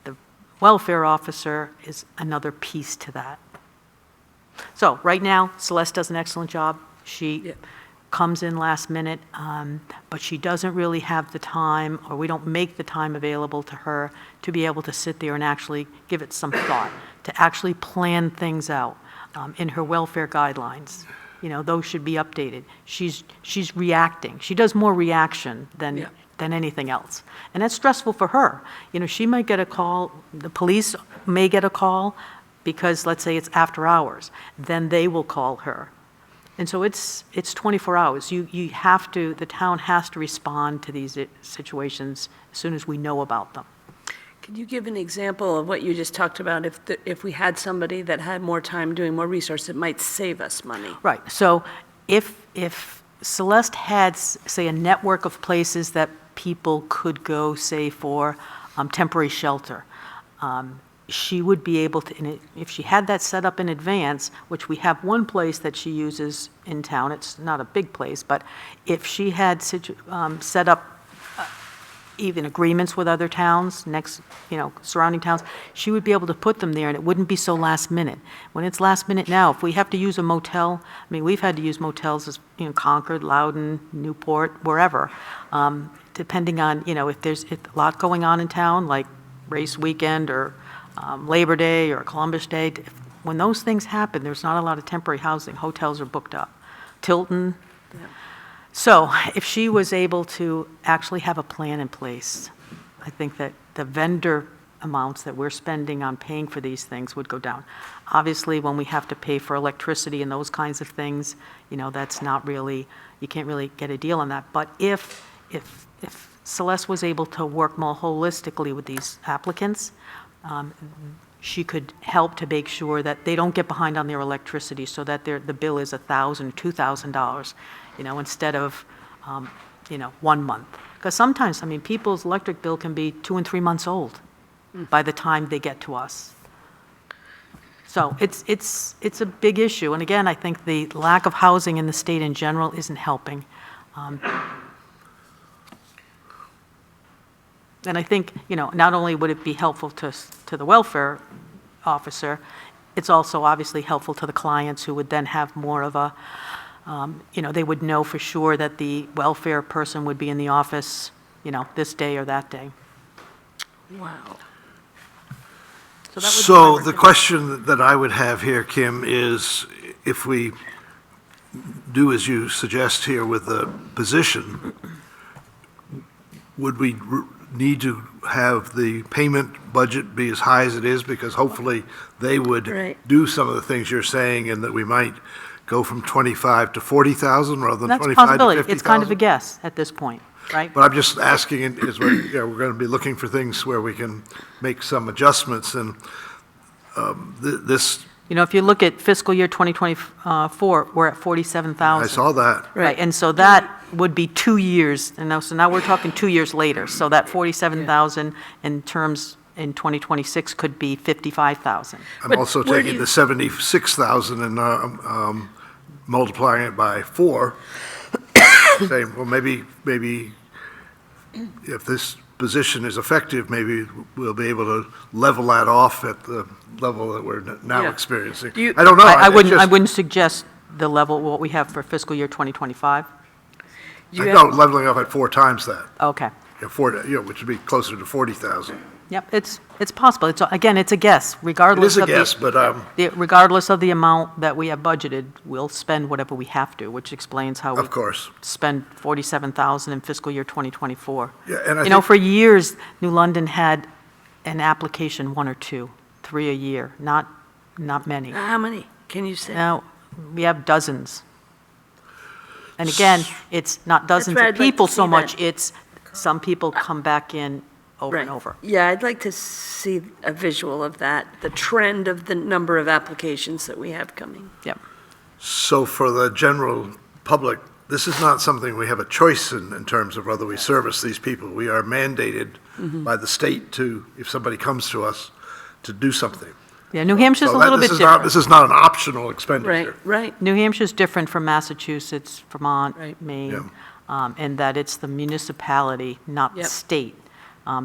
Speaker 6: The welfare officer is another piece to that. So right now, Celeste does an excellent job. She comes in last minute, but she doesn't really have the time, or we don't make the time available to her to be able to sit there and actually give it some thought, to actually plan things out in her welfare guidelines. You know, those should be updated. She's reacting. She does more reaction than anything else. And that's stressful for her. You know, she might get a call, the police may get a call because, let's say, it's after hours. Then they will call her. And so it's 24 hours. You have to, the town has to respond to these situations as soon as we know about them.
Speaker 4: Could you give an example of what you just talked about? If we had somebody that had more time doing more research, it might save us money.
Speaker 6: Right. So if Celeste had, say, a network of places that people could go, say, for temporary shelter, she would be able to, if she had that set up in advance, which we have one place that she uses in town, it's not a big place, but if she had set up even agreements with other towns, surrounding towns, she would be able to put them there and it wouldn't be so last minute. When it's last minute now, if we have to use a motel, I mean, we've had to use motels as, Concord, Loudoun, Newport, wherever, depending on, if there's a lot going on in town, like race weekend or Labor Day or Columbus Day. When those things happen, there's not a lot of temporary housing. Hotels are booked up. Tilton. Yeah. So if she was able to actually have a plan in place, I think that the vendor amounts that we're spending on paying for these things would go down. Obviously, when we have to pay for electricity and those kinds of things, that's not really, you can't really get a deal on that. But if Celeste was able to work more holistically with these applicants, she could help to make sure that they don't get behind on their electricity, so that the bill is $1,000, $2,000, instead of, 1 month. Because sometimes, people's electric bill can be 2 and 3 months old by the time they get to us. So it's a big issue. And again, I think the lack of housing in the state in general isn't helping. And I think, not only would it be helpful to the welfare officer, it's also obviously helpful to the clients, who would then have more of a, they would know for sure that the welfare person would be in the office, this day or that day.
Speaker 4: Wow.
Speaker 1: So the question that I would have here, Kim, is if we do as you suggest here with the position, would we need to have the payment budget be as high as it is, because hopefully they would do some of the things you're saying, and that we might go from 25 to 40,000 rather than 25 to 50,000?
Speaker 6: That's a possibility. It's kind of a guess at this point, right?
Speaker 1: But I'm just asking, is we're going to be looking for things where we can make some adjustments, and this...
Speaker 6: if you look at fiscal year 2024, we're at 47,000.
Speaker 1: I saw that.
Speaker 6: Right, and so that would be 2 years, and so now we're talking 2 years later. So that 47,000 in terms in 2026 could be 55,000.
Speaker 1: I'm also taking the 76,000 and multiplying it by 4, saying, well, maybe if this position is effective, maybe we'll be able to level that off at the level that we're now experiencing. I don't know.
Speaker 6: I wouldn't suggest the level, what we have for fiscal year 2025.
Speaker 1: No, leveling off at 4 times that.
Speaker 6: Okay.
Speaker 1: which would be closer to 40,000.
Speaker 6: Yep, it's possible. Again, it's a guess,
Speaker 1: It
Speaker 6: regardless
Speaker 1: is a
Speaker 6: of
Speaker 1: guess, but,
Speaker 6: regardless of the amount that we have budgeted, we'll spend whatever we have to, which explains how we
Speaker 1: of course.
Speaker 6: spend 47,000 in fiscal year 2024.
Speaker 1: Yeah, and I
Speaker 6: You know,
Speaker 1: think-
Speaker 6: for years, New London had an application, 1 or 2, 3 a year, not many.
Speaker 4: How many, can you say?
Speaker 6: Now, we have dozens. And again, it's not dozens
Speaker 4: why
Speaker 6: of
Speaker 4: I'd like to
Speaker 6: people so
Speaker 4: see
Speaker 6: much,
Speaker 4: that.
Speaker 6: it's some people come back in over and
Speaker 4: Right.
Speaker 6: over.
Speaker 4: Yeah, I'd like to see a visual of that, the trend of the number of applications that we have coming.
Speaker 6: Yep.
Speaker 1: So for the general public, this is not something we have a choice in terms of whether we service these people. We are mandated by the state to, if somebody comes to us, to do something.
Speaker 6: Yeah, New Hampshire's a
Speaker 1: So
Speaker 6: little
Speaker 1: this
Speaker 6: bit
Speaker 1: is not-
Speaker 6: different.
Speaker 1: This is not an optional expenditure.
Speaker 4: Right.
Speaker 6: New Hampshire's different from Massachusetts, Vermont,
Speaker 4: Right.
Speaker 6: Maine, in that it's the municipality, not the
Speaker 4: Yep.
Speaker 6: state.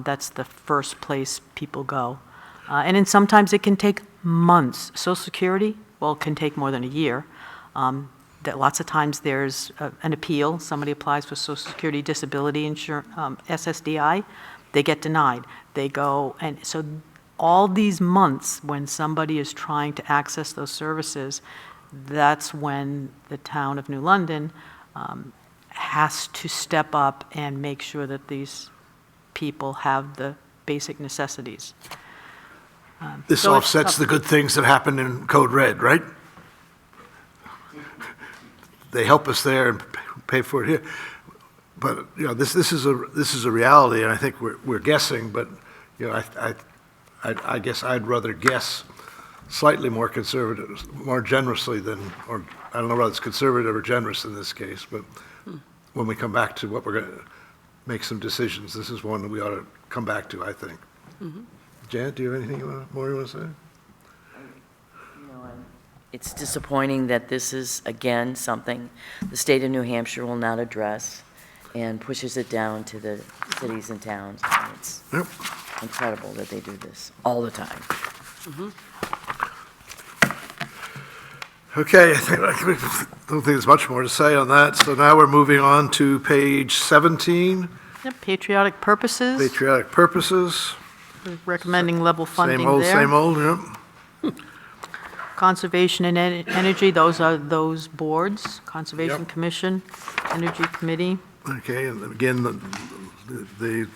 Speaker 6: That's the first place people go. And then sometimes it can take months. Social Security, well, it can take more than a year. That lots of times there's an appeal. Somebody applies for Social Security Disability Insurance, SSDI, they get denied. They go, and so all these months when somebody is trying to access those services, that's when the town of New London has to step up and make sure that these people have the basic necessities.
Speaker 1: This
Speaker 6: So it's
Speaker 1: offsets the good things that happen in Code Red, right? They help us there and pay for it here. But, this is a reality, and I think we're guessing, but, I guess I'd rather guess slightly more conservative, more generously than, or I don't know whether it's conservative or generous in this case, but when we come back to what we're going to make some decisions, this is one that we ought to come back to, I think. Janet, do you have anything more you want to say?
Speaker 5: It's disappointing that this is, again, something the state of New Hampshire will not address and pushes it down to the cities and towns. And it's
Speaker 1: Yep.
Speaker 5: incredible that they do this all the time.
Speaker 1: Okay, I don't think there's much more to say on that. So now we're moving on to page 17,
Speaker 6: Yep, patriotic purposes,
Speaker 1: patriotic purposes.
Speaker 6: recommending level funding
Speaker 1: Same
Speaker 6: there.
Speaker 1: old, yep.
Speaker 6: Conservation and Energy, those are those boards, Conservation
Speaker 1: Yep.
Speaker 6: Commission, Energy Committee.
Speaker 1: Okay, and again, the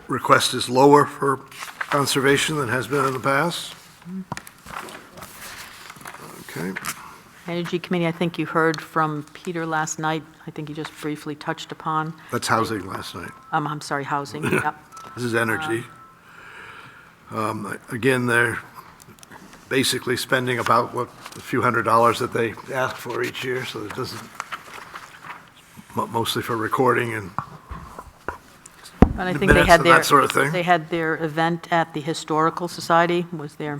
Speaker 1: request is lower for conservation than has been in the past. Okay,
Speaker 6: Energy Committee, I think you heard from Peter last night. I think he just briefly touched upon.
Speaker 1: that's housing last night.
Speaker 6: I'm sorry, housing, yep.
Speaker 1: This is energy. Again, they're basically spending about a few $100s that they ask for each year, so it doesn't, mostly for recording and
Speaker 6: And I think they
Speaker 1: minutes
Speaker 6: had
Speaker 1: and
Speaker 6: their,
Speaker 1: that sort of thing.
Speaker 6: they had their event at the Historical Society, the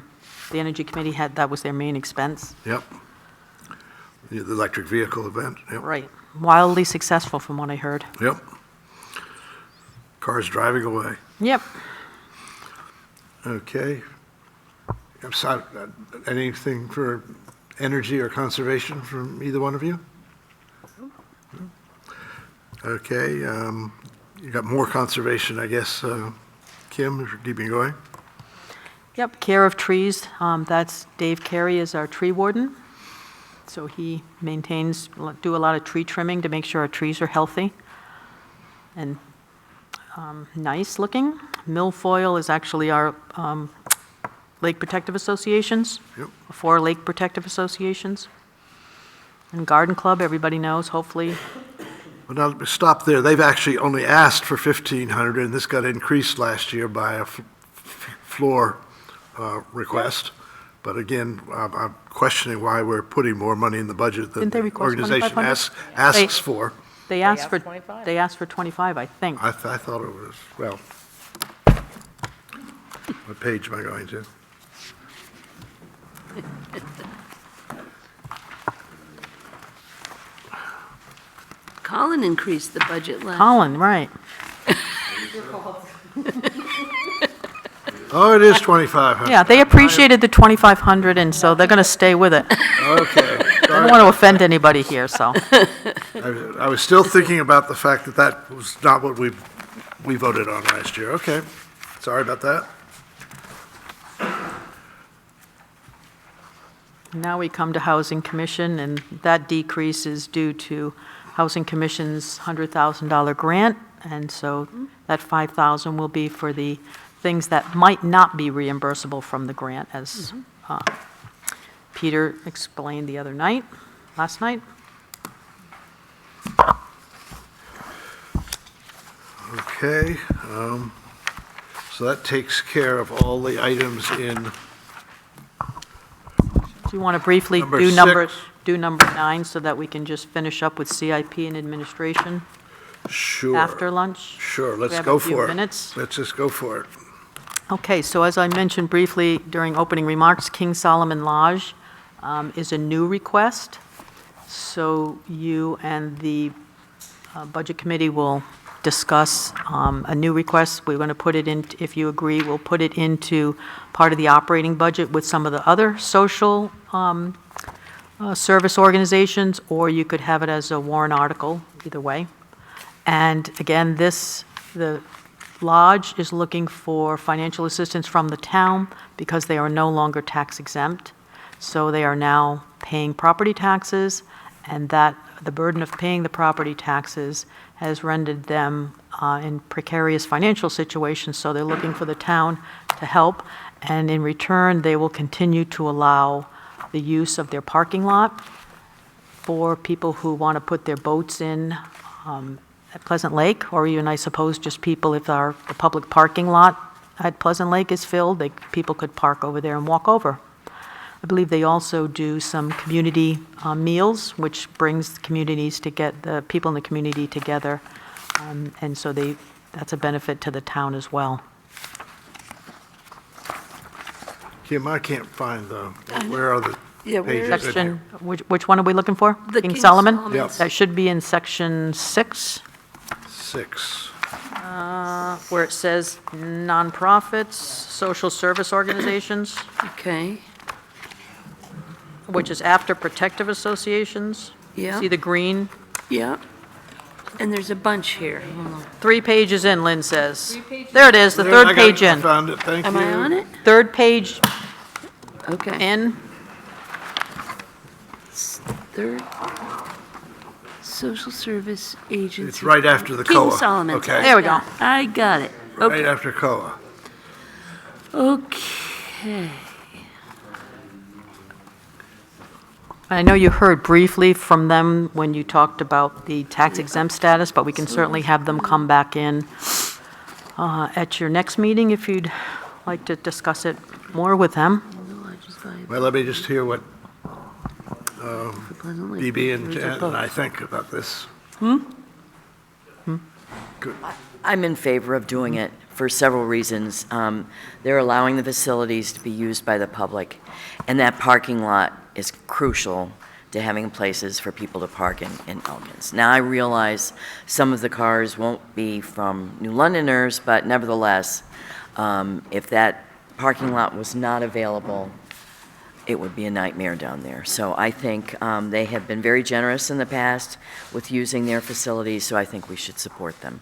Speaker 6: Energy Committee that was their main expense.
Speaker 1: Yep. The electric vehicle event, yep.
Speaker 6: Right, wildly successful from what I heard.
Speaker 1: Yep. Cars driving away.
Speaker 6: Yep.
Speaker 1: Okay. I'm sorry, anything for energy or conservation from either one of you? Okay, you got more conservation, I guess, Kim, if you're keeping going.
Speaker 6: Yep, care of trees, that's Dave Carey is our tree warden. So he do a lot of tree trimming to make sure our trees are healthy and nice looking. Milfoil is actually our Lake Protective Associations,
Speaker 1: Yep.
Speaker 6: 4 Lake Protective Associations. And Garden Club, everybody knows, hopefully.
Speaker 1: Well, now, let me stop there. They've actually only asked for 1,500, and this got increased last year by a floor request. But again, I'm questioning why we're putting more money in the budget than
Speaker 6: Didn't they
Speaker 1: the
Speaker 6: request
Speaker 1: organization
Speaker 6: 2,500?
Speaker 1: asks for.
Speaker 6: They asked for 25, I think.
Speaker 1: I thought it was, well, what page am I going to?
Speaker 4: Colin increased the budget last.
Speaker 6: Colin, right.
Speaker 1: Oh, it is 2,500.
Speaker 6: Yeah, they appreciated the 2,500, and so they're going to stay with it.
Speaker 1: Okay.
Speaker 6: They're don't want to offend anybody here, so.
Speaker 1: I was still thinking about the fact that that was not what we voted on last year. Okay, sorry about that.
Speaker 6: Now we come to Housing Commission, and that decrease is due to Housing Commission's $100,000 grant, and so that $5,000 will be for the things that might not be reimbursable from the grant, as Peter explained the other night, last night.
Speaker 1: Okay, so that takes care of all the items in,
Speaker 6: Do you want to briefly
Speaker 1: Number
Speaker 6: do number 9 so that we can just finish up with CIP and administration
Speaker 1: sure.
Speaker 6: after lunch?
Speaker 1: Sure,
Speaker 6: We
Speaker 1: let's
Speaker 6: have
Speaker 1: go
Speaker 6: a few
Speaker 1: for it.
Speaker 6: minutes.
Speaker 1: Let's just go for it.
Speaker 6: Okay, so as I mentioned briefly during opening remarks, King Solomon Lodge is a new request. So you and the Budget Committee will discuss a new request. We're going to put it in, if you agree, we'll put it into part of the operating budget with some of the other social service organizations, or you could have it as a warrant article, either way. And again, the Lodge is looking for financial assistance from the town because they are no longer tax exempt. So they are now paying property taxes, and that the burden of paying the property taxes has rendered them in precarious financial situations. So they're looking for the town to help, and in return, they will continue to allow the use of their parking lot for people who want to put their boats in at Pleasant Lake, or even, I suppose, just people, if the public parking lot at Pleasant Lake is filled, people could park over there and walk over. I believe they also do some community meals, which brings the people in the community together, and so that's a benefit to the town as well.
Speaker 1: Kim, I can't find where are the
Speaker 4: Yeah, where
Speaker 1: pages?
Speaker 4: is
Speaker 6: Section, which one are we looking for?
Speaker 4: The
Speaker 6: King
Speaker 4: King
Speaker 6: Solomon?
Speaker 4: Solomon's.
Speaker 6: That should be in section 6.
Speaker 1: 6.
Speaker 6: Where it says nonprofits, social service organizations,
Speaker 4: Okay,
Speaker 6: which is after protective associations.
Speaker 4: Yeah.
Speaker 6: See the green?
Speaker 4: yeah. And there's a bunch here. Hold on.
Speaker 6: 3 pages in, Lynn says. There it is, the
Speaker 1: There, I
Speaker 6: third
Speaker 1: got it.
Speaker 6: page
Speaker 1: I
Speaker 6: in.
Speaker 1: found it, thank you.
Speaker 4: Am I on it?
Speaker 6: Third page
Speaker 4: Okay.
Speaker 6: in.
Speaker 4: Third, social service agency.
Speaker 1: It's right after the
Speaker 4: King
Speaker 1: COA.
Speaker 4: Solomon.
Speaker 1: Okay.
Speaker 6: There we go.
Speaker 4: I got it.
Speaker 1: Right
Speaker 4: Okay.
Speaker 1: after COA.
Speaker 4: Okay.
Speaker 6: I know you heard briefly from them when you talked about the tax exempt status, but we can certainly have them come back in at your next meeting if you'd like to discuss it more with them.
Speaker 1: Well, let me just hear what BB and Jan and I think about this.
Speaker 5: I'm in favor of doing it for several reasons. They're allowing the facilities to be used by the public, and that parking lot is crucial to having places for people to park in Elkins. Now, I realize some of the cars won't be from New Londoners, but nevertheless, if that parking lot was not available, it would be a nightmare down there. So I think they have been very generous in the past with using their facilities, so I think we should support them.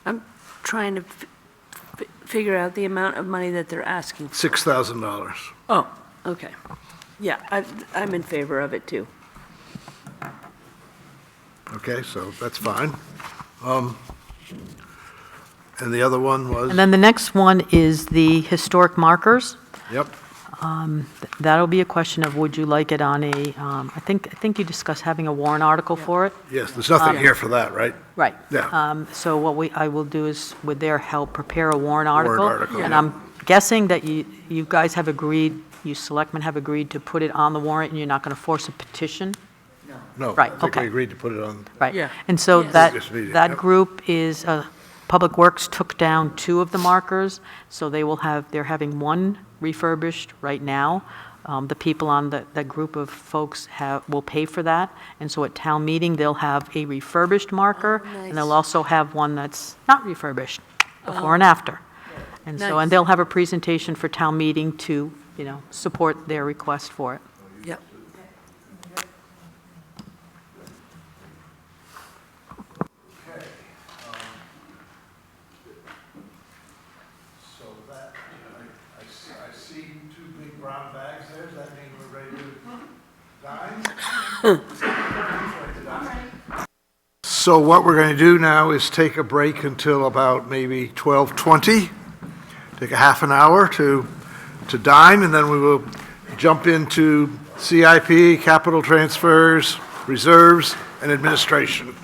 Speaker 4: I'm trying to figure out the amount of money that they're asking.
Speaker 1: $6,000.
Speaker 4: Oh, okay. Yeah, I'm in favor of it, too.
Speaker 1: Okay, so that's fine. And the other one was?
Speaker 6: And then the next one is the historic markers.
Speaker 1: Yep.
Speaker 6: That'll be a question of, would you like it on a, I think you discussed having a warrant article for it?
Speaker 1: Yes, there's nothing here for that, right?
Speaker 6: Right.
Speaker 1: Yeah.
Speaker 6: So what I will do is, with their help, prepare a warrant article.
Speaker 1: article,
Speaker 6: And
Speaker 1: yeah.
Speaker 6: I'm guessing that you guys have agreed, you selectmen have agreed to put it on the warrant, and you're not going to force a petition?
Speaker 1: No,
Speaker 6: Right,
Speaker 1: I think we
Speaker 6: okay.
Speaker 1: agreed to put it on.
Speaker 6: Right.
Speaker 4: Yeah.
Speaker 6: And so
Speaker 4: Yes.
Speaker 1: Previous meeting,
Speaker 6: that
Speaker 1: yep.
Speaker 6: group is, Public Works took down 2 of the markers, so they're having 1 refurbished right now. The people on that group of folks will pay for that, and so at town meeting, they'll have a refurbished marker, and they'll also have one that's not refurbished, before and after. And so,
Speaker 4: Nice.
Speaker 6: and they'll have a presentation for town meeting to support their request for it.
Speaker 4: Yep.
Speaker 1: So that, I see two big brown bags there, does that mean we're ready to dine? So what we're going to do now is take a break until about maybe 12:20, take a half an hour to dine, and then we will jump into CIP, capital transfers, reserves, and administration.